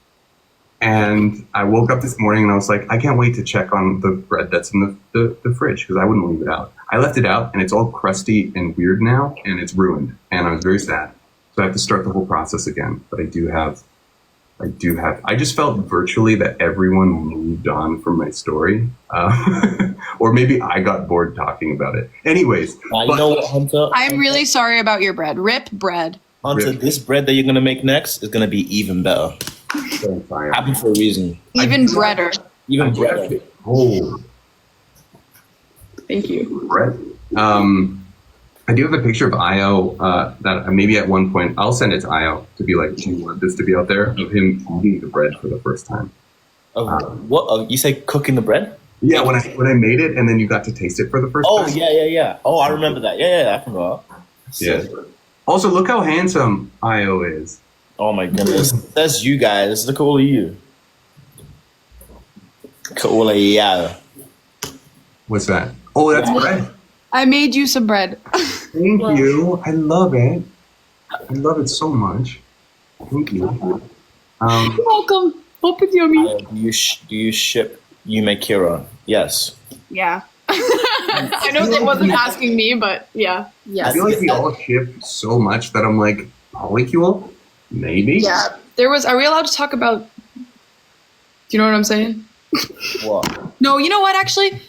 And I woke up this morning and I was like, I can't wait to check on the bread that's in the fridge because I wouldn't leave it out. I left it out and it's all crusty and weird now and it's ruined. And I was very sad. So I have to start the whole process again. But I just felt virtually that everyone moved on from my story. Or maybe I got bored talking about it. Anyways. You know what, Hunter? I'm really sorry about your bread. Rip bread. Hunter, this bread that you're going to make next is going to be even better. Happened for a reason. Even breader. Even better. Oh, Thank you. bread. I do have a picture of Io that maybe at one point I'll send it to Io to be like, do you want this to be out there? Of him eating the bread for the first time. What? You say cooking the bread? Yeah, when I made it and then you got to taste it for the first Oh, time. yeah. Oh, I remember that. Yeah, I forgot. Yeah. Also, look how handsome Io is. Oh my goodness. That's you guys. Look at all of you. Look at all of you. What's that? Oh, that's bread. I made you some bread. Thank you. I love it. I love it so much. Thank you. You're welcome. Hope it's yummy. Do you ship Yume Kira? Yes. Yeah. I know they wasn't asking me, but yeah. I Yes. feel like we all ship so much that I'm like, polycule? Maybe? Yeah. Are we allowed to talk about, do you know what I'm saying? What? No, you know what, actually?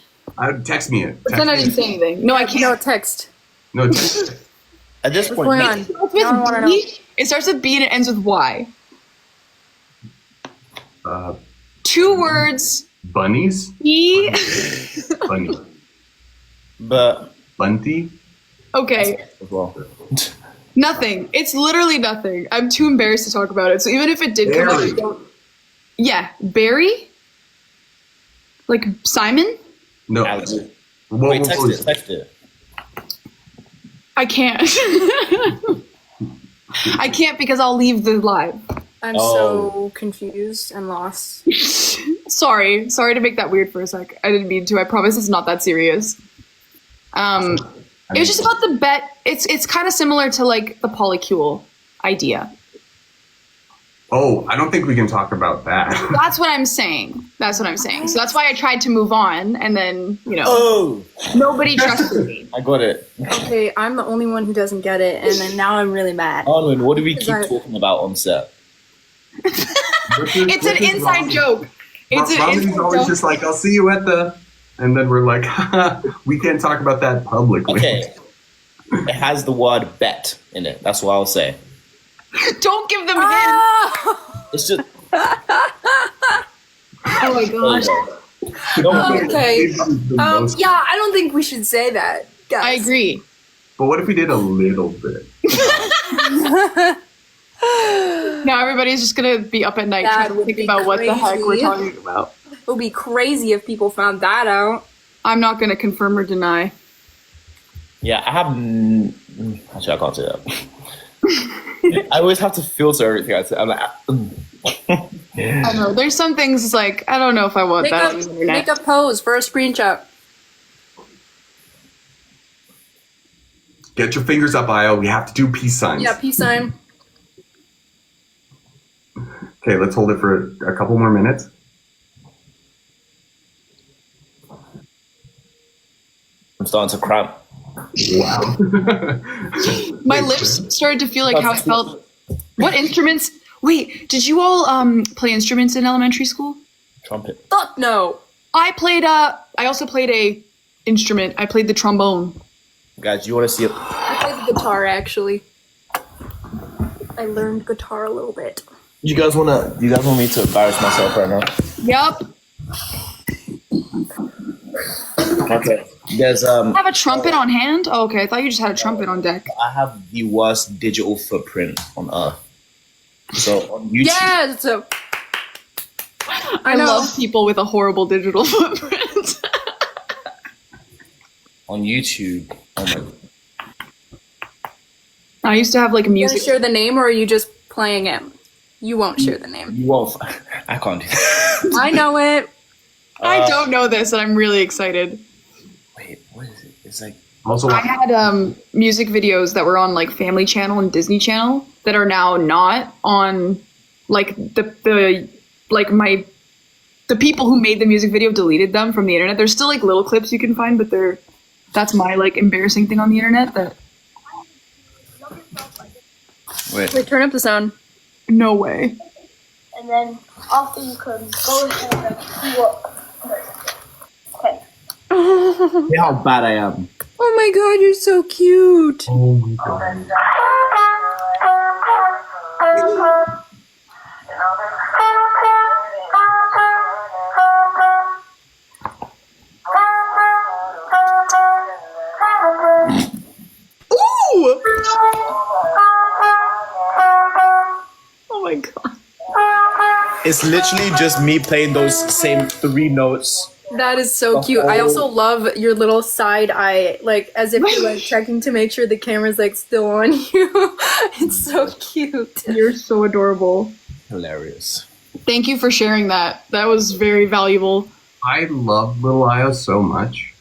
Text me it. Pretend I didn't say anything. No, I No can't. text. No, text it. At this point, going on? It starts with Now I wanna know. B. It starts with B and it ends with Y. 2 words Bunnies? E. Bunny. But Bunty? Okay, as well. nothing. It's literally nothing. I'm too embarrassed to talk about it. So even if it did come up, I Barry. don't. Yeah, Barry? Like Simon? No. Alex. Whoa, Wait, whoa, text whoa. it. Text it. I can't. I can't because I'll leave the live. I'm Oh. so confused and lost. Sorry to make that weird for a sec. I didn't mean to. I promise it's not that serious. It was just about the bet. It's kind of similar to like the polycule idea. Oh, I don't think we can talk about that. That's what I'm saying. So that's why I tried to move on, and then Oh, nobody trusted me. I got it. Okay, I'm the only one who doesn't get it, and then now I'm really mad. Anwen, what do we keep Because I- talking about on set? It's an inside joke. It's an Rami's inside always joke. just like, I'll see you at the... And then we're like, we can't talk about that publicly. Okay. It has the word bet in it. That's what I'll say. Don't give them hints. Ah! It's just. Oh my gosh. Okay. The most- Yeah, I don't think we should say that, guys. I agree. But what if we did a little bit? Now everybody's just gonna be up at night That trying to would think be about what the heck we're crazy. talking about. It would be crazy if people found that out. I'm not gonna confirm or deny. Yeah, I have. Actually, I can't say that. I always have to filter everything I say. I'm like, I don't know. There's some things it's like I don't know if I want Make that on the internet. a pose for a screenshot. Get your fingers up, Io. We have to do peace signs. Yeah, peace sign. Okay, let's hold it for a couple more minutes. I'm starting to cramp. Wow. My lips started to feel like how it felt. What instruments? Wait, did you all play instruments in elementary school? Trumpet. Fuck no. I also played a instrument. I played the trombone. Guys, you want to see it? I played the guitar, actually. I learned guitar a little bit. You guys want me to embarrass myself right now? Yep. Okay. There's I have a trumpet on hand? Oh, okay. I thought you just had a trumpet on deck. I have the worst digital footprint on earth. So on YouTube, Yeah, so I know. love people with a horrible digital footprint. on YouTube, oh my, I used to have like a you gonna music. share the name, or are you just playing it? You won't share the name. you won't. I can't do that. I know it. I don't know this, and I'm really excited. Wait, what is it? It's like Also, I had music videos that were on like Family Channel and Disney Channel that are now not on like the people who made the music video deleted them from the internet. There's still like little clips you can find, but that's my like embarrassing thing on the internet that wait. Wait, turn up the sound. no way. And then after you can go ahead and see what. Okay. See how bad I am. Oh my god, you're so cute. oh my god. Ooh! Oh my god. It's literally just me playing those same 3 notes. That is so cute. I also love your little side eye, like as if you're like checking to make sure the camera's like still on you. It's so cute. You're so adorable. Hilarious. Thank you for sharing that. That was very valuable. I love little Io so much.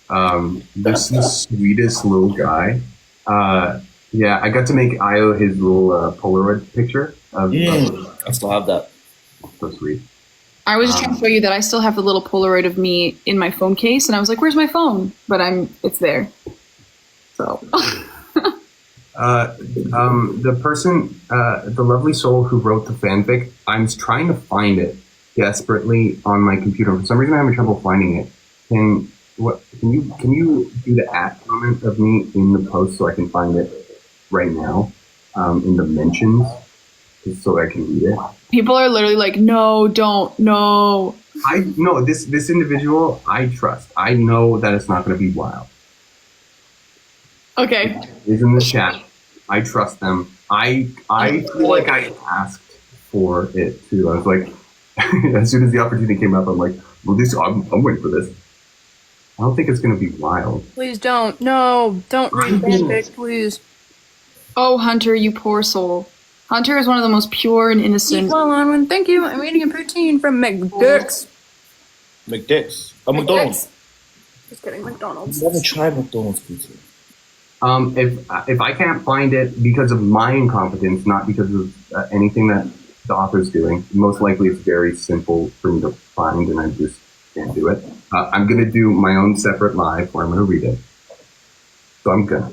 This is the sweetest little guy. Yeah, I got to make Io his little Polaroid picture. I still have that. So sweet. I was just trying to show you that I still have the little Polaroid of me in my phone case, and I was like, "Where's my phone?" But it's there. So The person, the lovely soul who wrote the fanfic, I'm trying to find it desperately on my computer. For some reason, I'm having trouble finding it. Can you do the @ comment of me in the post so I can find it right now in the mentions, just so I can read it? people are literally like, "No, don't, no." I no this individual I trust. I know that it's not going to be wild. Okay. He's in the chat. I trust them. I feel like I asked for it too. I was like, as soon as the opportunity came up, I'm like, well, I'm waiting for this. I don't think it's going to be wild. Please don't. No, don't read fanfic, please. Oh, Hunter, you poor soul. Hunter is one of the most pure and innocent. Well, Anwen, thank you. I'm eating a poutine from McDick's. McDick's. Oh, McDonald's. Just kidding, McDonald's. Never tried McDonald's pizza. If I can't find it because of my incompetence, not because of anything that the author's doing, most likely it's very simple for me to find, and I just can't do it. I'm gonna do my own separate live where I'm gonna read it. So I'm gonna.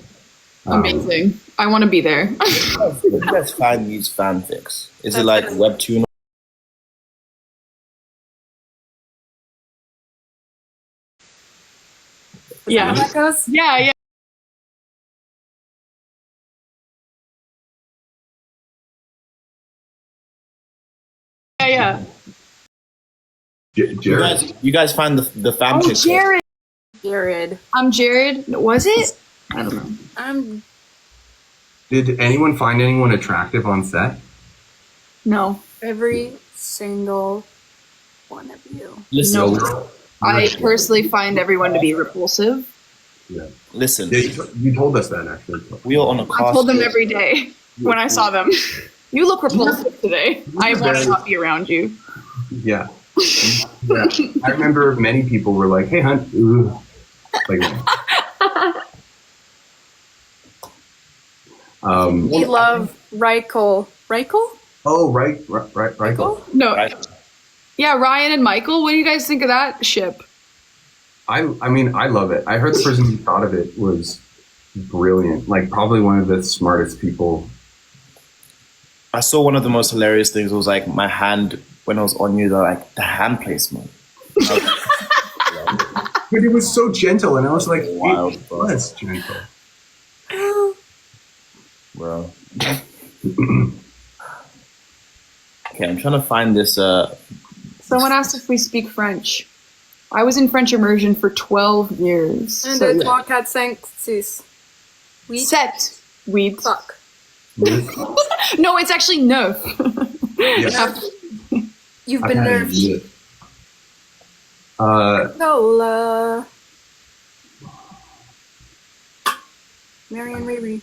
Amazing. I want to be there. You guys find these fanfics? Is it like webtoon? Yeah. How that goes? Yeah. Jared. You guys find the Oh, fanfics? Jared. I'm Jared. Was it? I don't know. Did anyone find anyone attractive on set? No. Every single one of you. Listen, No. I personally find everyone to be repulsive. Yeah. listen. Yeah, you told us that actually. We are on a cast. I told them every day when I saw them. You look repulsive today. I want to not be around you. Yeah. Yeah. I remember many people were like, "Hey, Hunt," ooh. Like. We love Reichel. Reichel? Oh, right. Cool. No. Right. Yeah, Ryan and Michael. What do you guys think of that ship? I mean, I love it. I heard the person who thought of it was brilliant. Like, probably one of the smartest people. I saw one of the most hilarious things. It was like my hand when I was on you. They're like the hand placement. But it was so gentle, and I was like, Wild, it was gentle. Bro. Okay, I'm trying to find this. Someone asked if we speak French. I was in French immersion for 12 years. And so it's yeah. 4, 4, 5, 6. Sept. Weed. Fuck. No, it's actually neuf. Yeah. You've I've been had nerfed. it. Cola. Marianne Riri.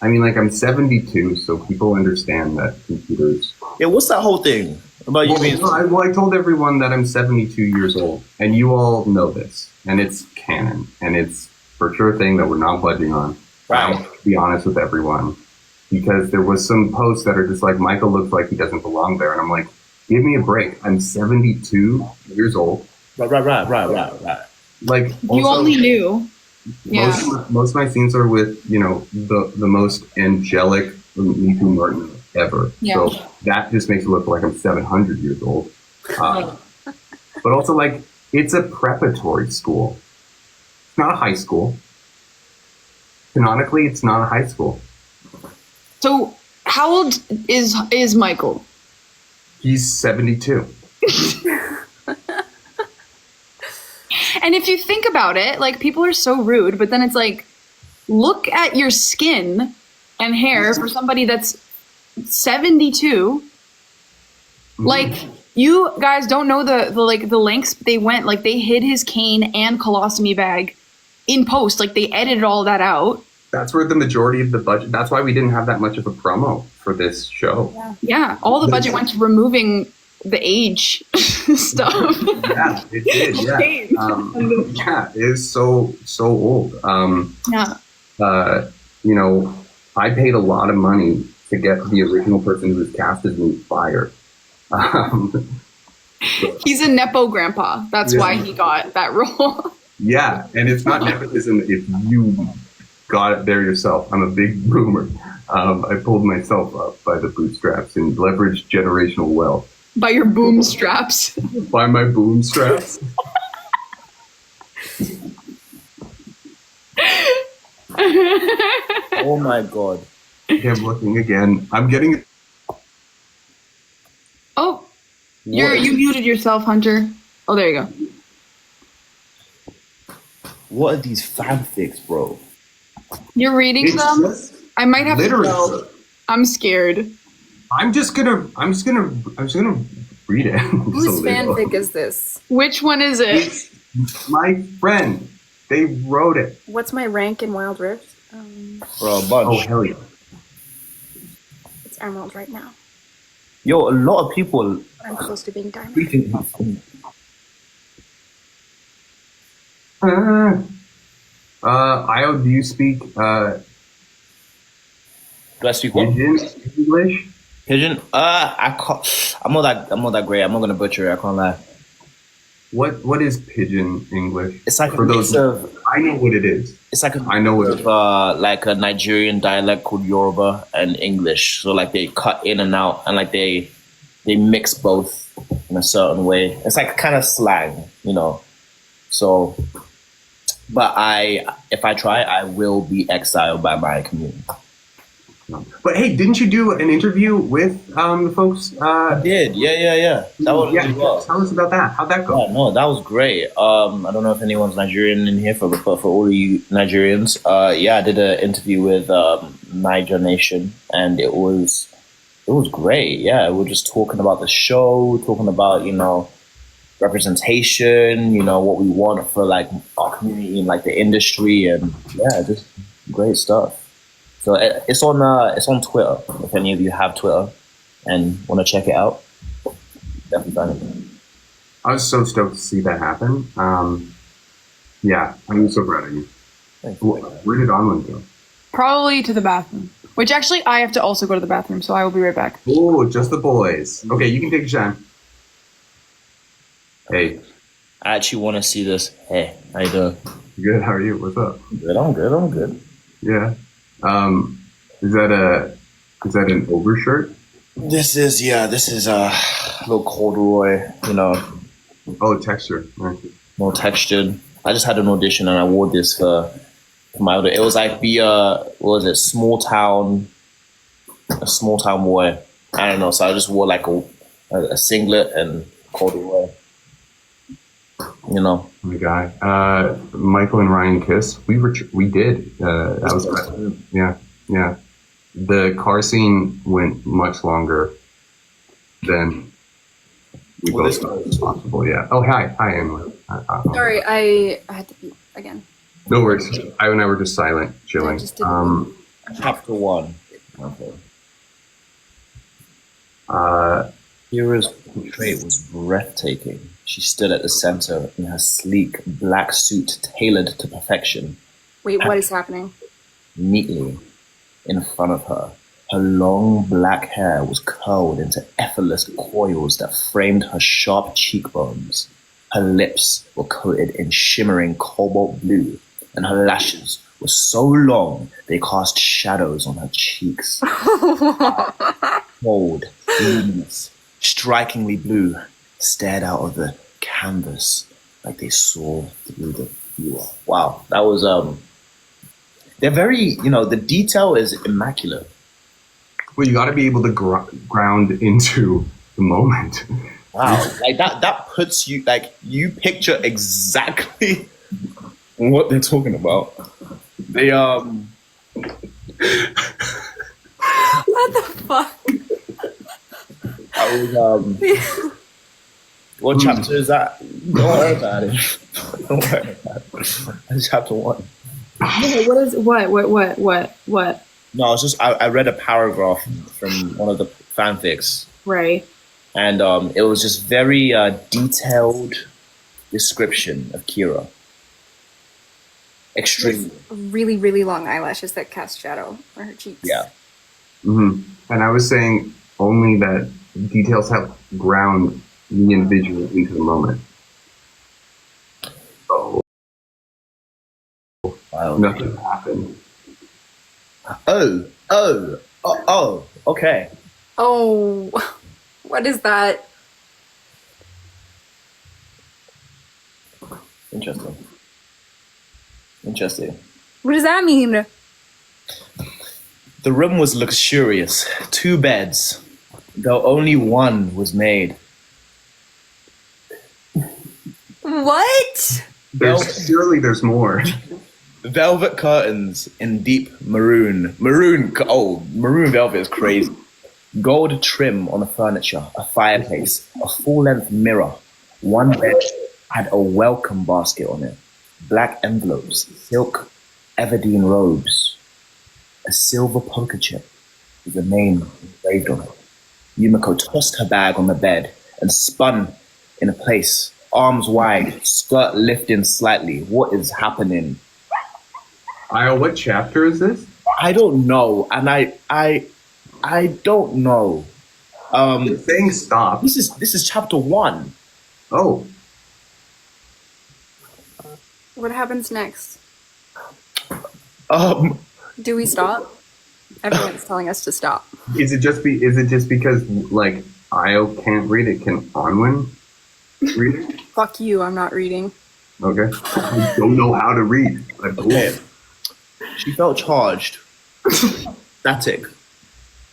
I mean, like, I'm 72, so people understand that computers. Yeah, what's that whole thing about you being? I told everyone that I'm 72 years old, and you all know this, and it's canon, and it's for sure thing that we're not budging on. Right. To be honest with everyone, because there was some posts that are just like, Michael looks like he doesn't belong there, and I'm like, give me a break. I'm 72 years old. Right. Like, You also, only knew. Yeah. most of my scenes are with, you know, the most angelic Me Too Martin ever. Yeah. So that just makes it look like I'm 700 years old. But also, like, it's a preparatory school. It's not a high school. Canonically, it's not a high school. So, how old is Michael? He's 72. And if you think about it, like, people are so rude, but then it's like, look at your skin and hair for somebody that's 72. Like, you guys don't know the lengths they went. Like, they hid his cane and colostomy bag in post. Like, they edited all that out. That's where the majority of the budget. That's why we didn't have that much of a promo for this show. Yeah, all the budget went to removing the age stuff. Yeah, it did. Yeah, yeah, it is so old. Yeah. You know, I paid a lot of money to get the original person who was cast as me fired. He's a Nepo grandpa. That's why he got that role. Yeah, and it's not nepotism if you got it there yourself. I'm a big boomer. I pulled myself up by the bootstraps and leveraged generational wealth. By your boom straps. By my boom straps. Oh my god. Okay, I'm looking again. I'm getting. Oh, you muted yourself, Hunter. Oh, there you go. What are these fanfics, bro? You're reading It's them? just I might have to go. literature. I'm scared. I'm just gonna read it. Whose fanfic is this? Which one is it? It's my friend. They wrote it. What's my rank in Wild Rift? Bro, a Oh bunch. hell yeah! It's Emerald right now. Yo, a lot of people I'm close to being Diamond. tweeting. Io, do you speak Do I speak what? Pigeon English? Pigeon? I can't. I'm not that great. I'm not gonna butcher it. I can't lie. What is Pigeon English? It's like For a those, mix of. I know what it is. It's like I know what it is. like a Nigerian dialect called Yoruba and English. So like they cut in and out, and like they mix both in a certain way. It's like kind of slang, you know. So, but if I try, I will be exiled by my community. But hey, didn't you do an interview with the folks? I did, yeah. That was really well. Tell us about that. How'd that go? Yeah, no, that was great. I don't know if anyone's Nigerian in here, but for all of you Nigerians, yeah, I did an interview with Niger Nation, and it was great. Yeah, we were just talking about the show, talking about representation, what we want for like our community and like the industry, and yeah, just great stuff. So it's on Twitter. If any of you have Twitter and want to check it out, definitely find it. I was so stoked to see that happen. Yeah, I'm so proud of you. Thanks. Where did Anwen go? Probably to the bathroom. Which actually, I have to also go to the bathroom, so I will be right back. Oh, just the boys. Okay, you can take a shot. Hey, I actually want to see this. Hey, how you doing? good. How are you? What's up? Good. I'm good. Yeah. Is that an overshirt? This is a little corduroy, Oh, texture. Right. more textured. I just had an audition and I wore this for my audition. It was like what was it? Small town boy. I don't know. So I just wore like a singlet and corduroy. My guy. Michael and Ryan Kiss. We did. That was yeah. The car scene went much longer than we both thought it was possible. Yeah. Oh, hi, Anwen. Sorry, I had to beep again. No worries. I and I were just silent, chilling. just didn't Chapter 1. Okay. Kira's portrait was breathtaking. She stood at the center in her sleek black suit tailored to perfection. Wait, what is happening? Neatly in front of her, her long black hair was curled into effortless coils that framed her sharp cheekbones. Her lips were coated in shimmering cobalt blue, and her lashes were so long they cast shadows on her cheeks. Cold, luminous, strikingly blue, stared out of the canvas like they saw through the viewer. Wow, that was they're very, the detail is immaculate. Well, you got to be able to ground into the moment. Wow, like that puts you, like, you picture exactly what they're talking about. They What the fuck? I was what chapter is that? Don't worry about it. Don't worry about it. That's chapter 1. Yeah, what is what? No, it's just I read a paragraph from one of the fanfics, Right. and it was just very detailed description of Kira. Extremely. Really, really long eyelashes that cast shadow on her cheeks. Yeah. Mm-hmm. And I was saying only that details help ground the individual into the moment. So Wow. nothing happened. Oh, okay. Oh, what is that? Interesting. What does that mean? The room was luxurious. 2 beds, though only one was made. What? There's more. Velvet curtains in deep maroon. Maroon velvet is crazy. Gold trim on the furniture, a fireplace, a full-length mirror. One bed had a welcome basket on it. Black envelopes, silk Everdeen robes. A silver poker chip with a name engraved on it. Yumiko tossed her bag on the bed and spun in a place, arms wide, skirt lifting slightly. What is happening? Io, what chapter is this? I don't know, and I don't know. It's saying stop. This is chapter 1. Oh, What happens next? Do we stop? Everyone's telling us to stop. is it just because like Io can't read it? Can Anwen read it? Fuck you, I'm not reading. Okay. I don't know how to read. Okay. She felt charged, static,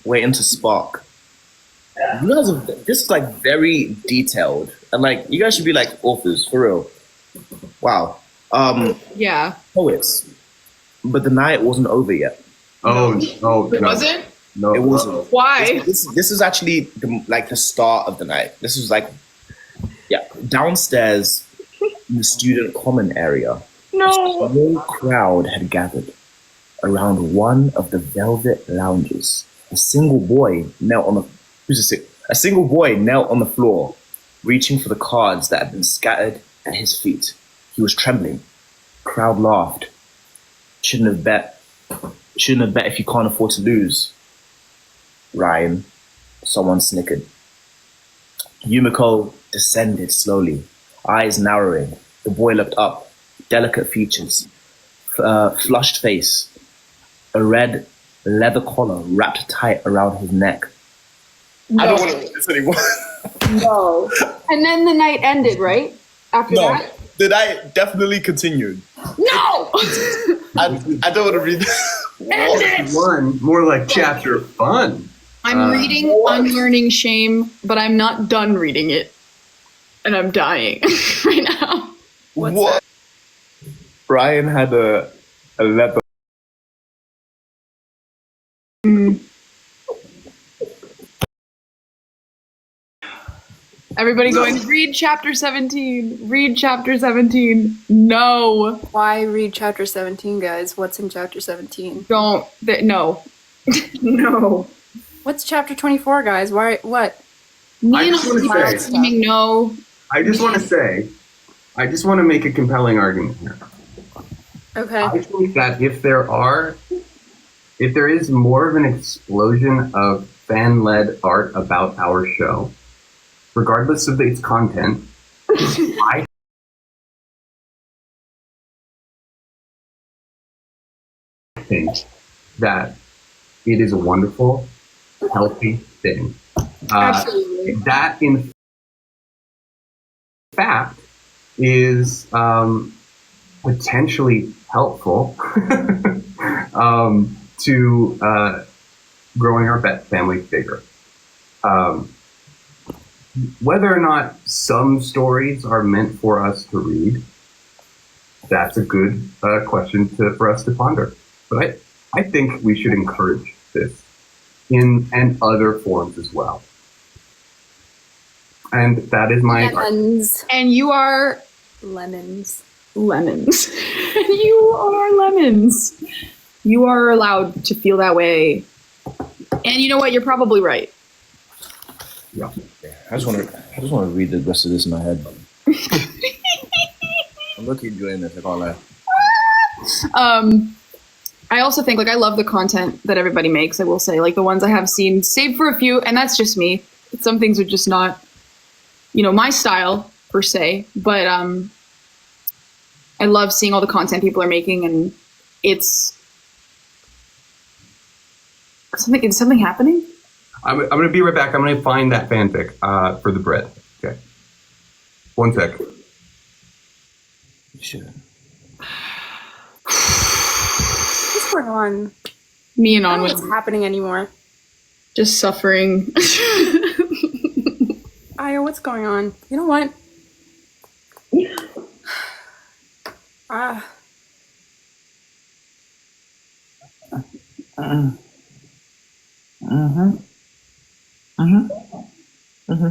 waiting to spark. You guys are, this is like very detailed, and like you guys should be like authors for real. Wow. Yeah. Poets. But the night wasn't over yet. Oh, no. Was it? No, It wasn't. Why? This is actually the start of the night. This was like, yeah, downstairs in the student common area. A small crowd had gathered around one of the velvet lounges. A single boy knelt on the floor, reaching for the cards that had been scattered at his feet. He was trembling. Crowd laughed. Shouldn't have bet if you can't afford to lose. Ryan, someone snickered. Yumiko descended slowly, eyes narrowing. The boy looked up, delicate features, flushed face, a red leather collar wrapped tight around his neck. I don't want to do this anymore. No. And then the night ended, right? After that? The night definitely continued. No! I don't want to read this. One, more like chapter fun. I'm reading Unlearning Shame, but I'm not done reading it. And I'm dying right now. What? Brian had a leather. Everybody going, read chapter 17. Read chapter 17. No. Why read chapter 17, guys? What's in chapter 17? No. No. What's chapter 24, guys? Why? What? I just want to say, No. I just want to make a compelling argument here. Okay. I think that if there is more of an explosion of fan-led art about our show, regardless of its content, I think that it is a wonderful, healthy thing. Absolutely. That, in fact, is potentially helpful to growing our family bigger. Whether or not some stories are meant for us to read, that's a good question for us to ponder. But I think we should encourage this and other forms as well. And that is my Lemons. And you are Lemons. lemons. You are lemons. You are allowed to feel that way. And you know what? You're probably right. Yeah. I just want to read the rest of this in my head. I'm looking enjoying this. I can't lie. I also think, like, I love the content that everybody makes. I will say, like, the ones I have seen, save for a few, and that's just me. Some things are just not, my style per se. But I love seeing all the content people are making, and it's something. Is something happening? I'm going to be right back. I'm going to find that fanfic for the bread. Okay. One sec. Sure. What's going on? Me and I don't know Anwen what's happening anymore. just suffering. Io, what's going on? You know what? Ah,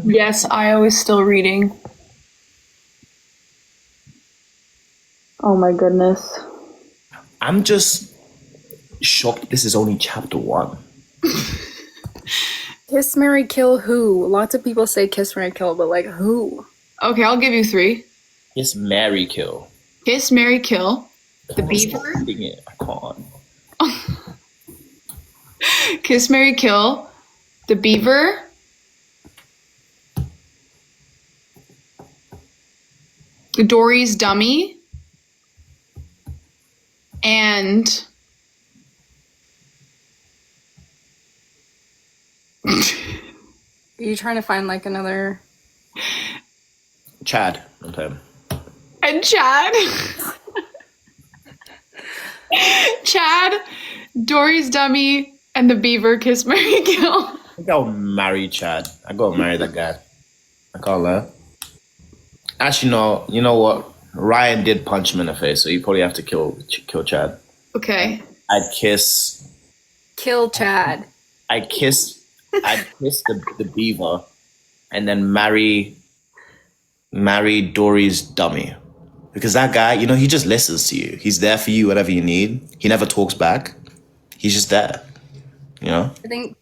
Yes, I was still reading. Oh my goodness. I'm just shocked this is only chapter 1. kiss, marry, kill who? Lots of people say kiss, marry, kill, but like who? Okay, I'll give you 3. Kiss, marry, kill. Kiss, marry, kill. The beaver. Reading it. I can't. Kiss, marry, kill. The beaver. Dory's dummy. And Are you trying to find like another? Chad. Okay. and Chad. Chad, Dory's dummy, and the beaver kiss Mary Kill. I think I'll marry Chad. I gotta marry that guy. I can't lie. Actually, no. You know what? Ryan did punch him in the face, so you probably have to kill Chad. Okay. I'd kiss Kill Chad. I'd kiss the beaver, and then marry Dory's dummy, because that guy, he just listens to you. He's there for you, whatever you need. He never talks back. He's just there. I think.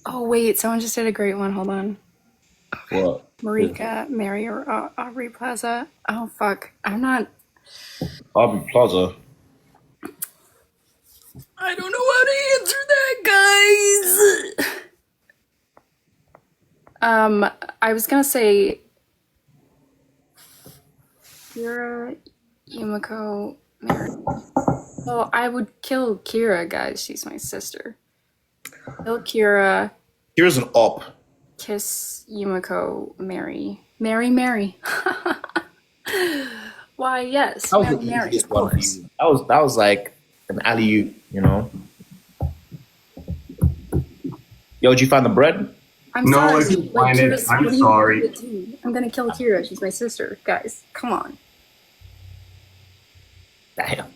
Oh wait, someone just did a great one. Hold on. What? Marika, Mary, or Aubrey Plaza. Oh fuck, I'm not. Aubrey Plaza. I don't know how to answer that, guys. I was gonna say Kira, Yumiko, Mary. Well, I would kill Kira, guys. She's my sister. Kill Kira, Here's an op. kiss Yumiko, Mary. Mary. Why, yes. That was the Mary, easiest of one for course. you. That was like an alley-oop, Yo, did you find the bread? I'm No, sorry. I didn't find it. Kira's- I'm what do you sorry. want me to do? I'm gonna kill Kira. She's my sister. Guys, come on. Damn.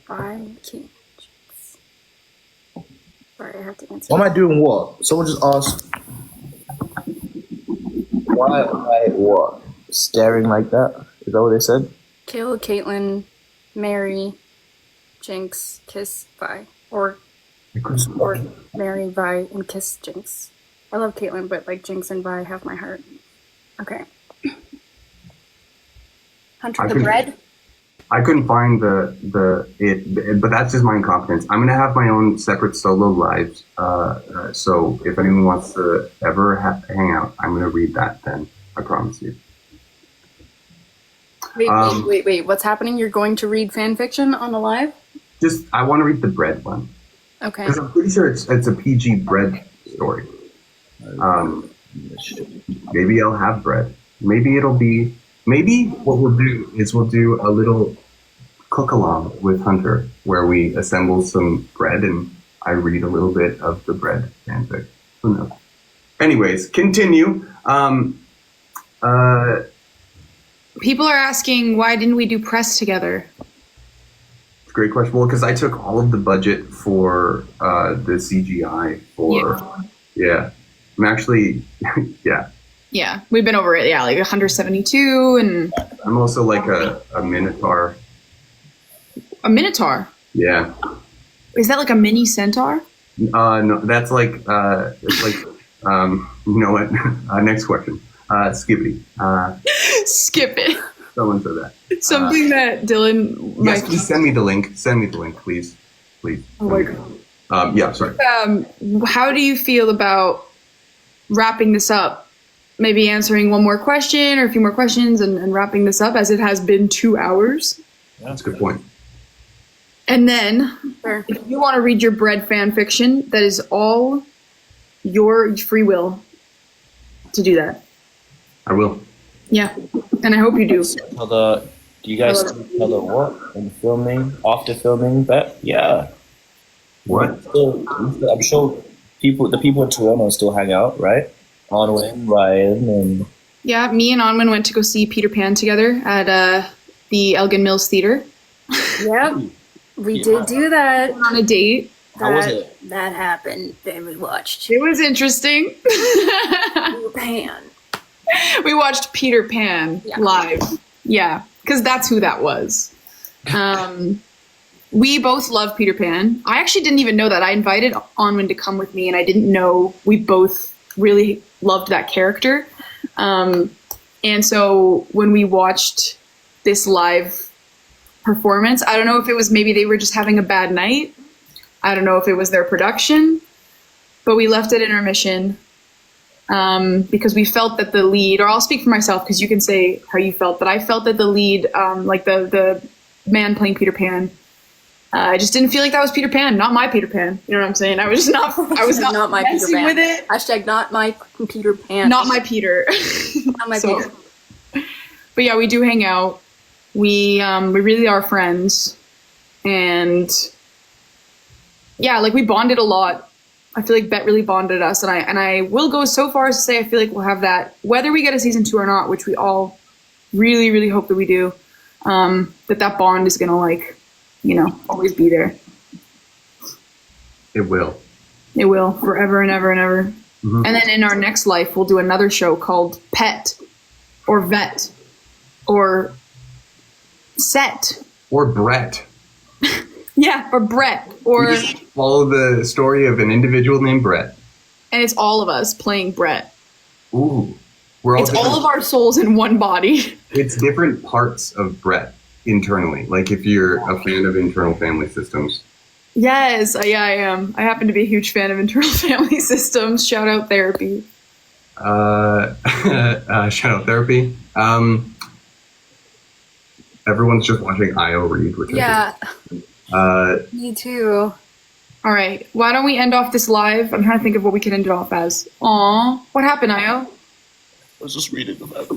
Five kings. Sorry, I have to answer. Why am I doing what? Someone just asked. Why am I what? Staring like that? Is that what they said? Kill Caitlyn, marry, Jinx, kiss, Vi. Or marry, Vi, and kiss Jinx. I love Caitlyn, but like Jinx and Vi have my heart. Okay. Hunter I the couldn't- bread? I couldn't find but that's just my incompetence. I'm gonna have my own separate solo lives. So if anyone wants to ever hang out, I'm gonna read that. Then I promise you. Wait. What's happening? You're going to read fan fiction on the live? Just I want to read the bread one Okay. because I'm pretty sure it's a PG bread story. Maybe I'll have bread. Maybe what we'll do is we'll do a little cook along with Hunter where we assemble some bread and I read a little bit of the bread fanfic. Who knows? Anyways, continue. People are asking, why didn't we do press together? It's a great question. Well, because I took all of the budget for the CGI for yeah. I'm actually yeah. Yeah, we've been over it. Yeah, like 172 and I'm also like a minotaur. a minotaur. Yeah. Is that like a mini centaur? No, that's like it's like you know what? Next question. Skibbity. Skip it. Someone said that. Something that Dylan Yes, might. please send me the link. Send me the link, please. Please. Oh my God. Yeah, sorry. How do you feel about wrapping this up? Maybe answering one more question or a few more questions and wrapping this up, as it has been 2 hours. That's a good point. And then, Sure. if you want to read your bread fan fiction, that is all your free will to do that. I will. Yeah, and I hope you do. Do you guys still tell the what in filming, after filming that? Yeah. What? I'm sure the people in Toronto still hang out, right? Anwen, Ryan, and Yeah, me and Anwen went to go see Peter Pan together at the Elgin Mills Theater. Yep. We did do that. On a date. How was it? That happened. Then we watched It was interesting. Peter Pan. We watched Peter Pan live. Yeah, because that's who that was. We both love Peter Pan. I actually didn't even know that. I invited Anwen to come with me, and I didn't know we both really loved that character. And so when we watched this live performance, I don't know if it was maybe they were just having a bad night. I don't know if it was their production, but we left at intermission because we felt that the lead, or I'll speak for myself because you can say how you felt, but I felt that the lead, like the man playing Peter Pan, I just didn't feel like that was Peter Pan, not my Peter Pan. You know what I'm saying? I was not not my Peter Pan. With it. Hashtag not my Peter Pan. Not my Peter. Not my Peter. But yeah, we do hang out. We really are friends, and yeah, like we bonded a lot. I feel like Bet really bonded us, and I will go so far as to say I feel like we'll have that whether we get a season 2 or not, which we all really, really hope that we do. That bond is gonna always be there. It will. It will forever and ever and ever. Mm-hmm. And then in our next life, we'll do another show called Pet, or Vet, or Set, or Brett. Yeah, or Brett, or We just follow the story of an individual named Brett. and it's all of us playing Brett. Ooh, we're all It's different. all of our souls in one body. It's different parts of Brett internally. Like if you're a fan of internal family systems. Yes, yeah, I am. I happen to be a huge fan of internal family systems. Shout out therapy. Shout out therapy. Everyone's just watching Io read, which Yeah. I think. Me too. All right, why don't we end off this live? I'm trying to think of what we can end it off as. Aw, what happened, Io? I was just reading about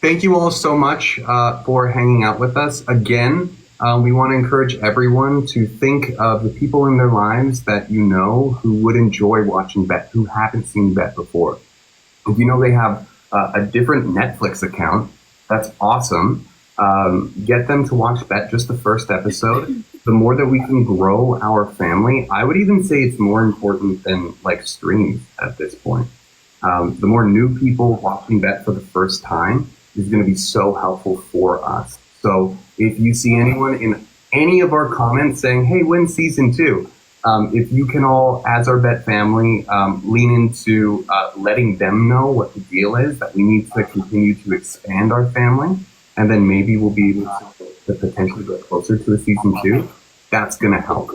Thank you all so much for hanging out with us. Again, we want to encourage everyone to think of the people in their lives that you know who would enjoy watching Bet, who haven't seen Bet before. If you know they have a different Netflix account, that's awesome. Get them to watch Bet, just the first episode. The more that we can grow our family, I would even say it's more important than like streams at this point. The more new people watching Bet for the first time is going to be so helpful for us. So if you see anyone in any of our comments saying, hey, when's season 2? If you can all, as our Bet family, lean into letting them know what the deal is, that we need to continue to expand our family, and then maybe we'll be able to potentially go closer to a season 2, that's going to help.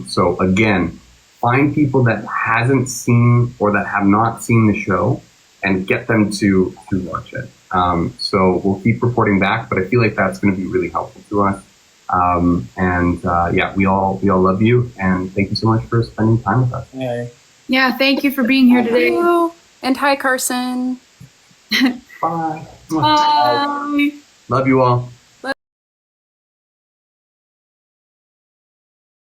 So again, find people that hasn't seen or that have not seen the show and get them to watch it. So we'll keep reporting back, but I feel like that's going to be really helpful to us. Yeah, we all love you, and thank you so much for spending time with us. it. Yeah, thank you for being here today. And hi, Carson. Bye. Bye. Love you all.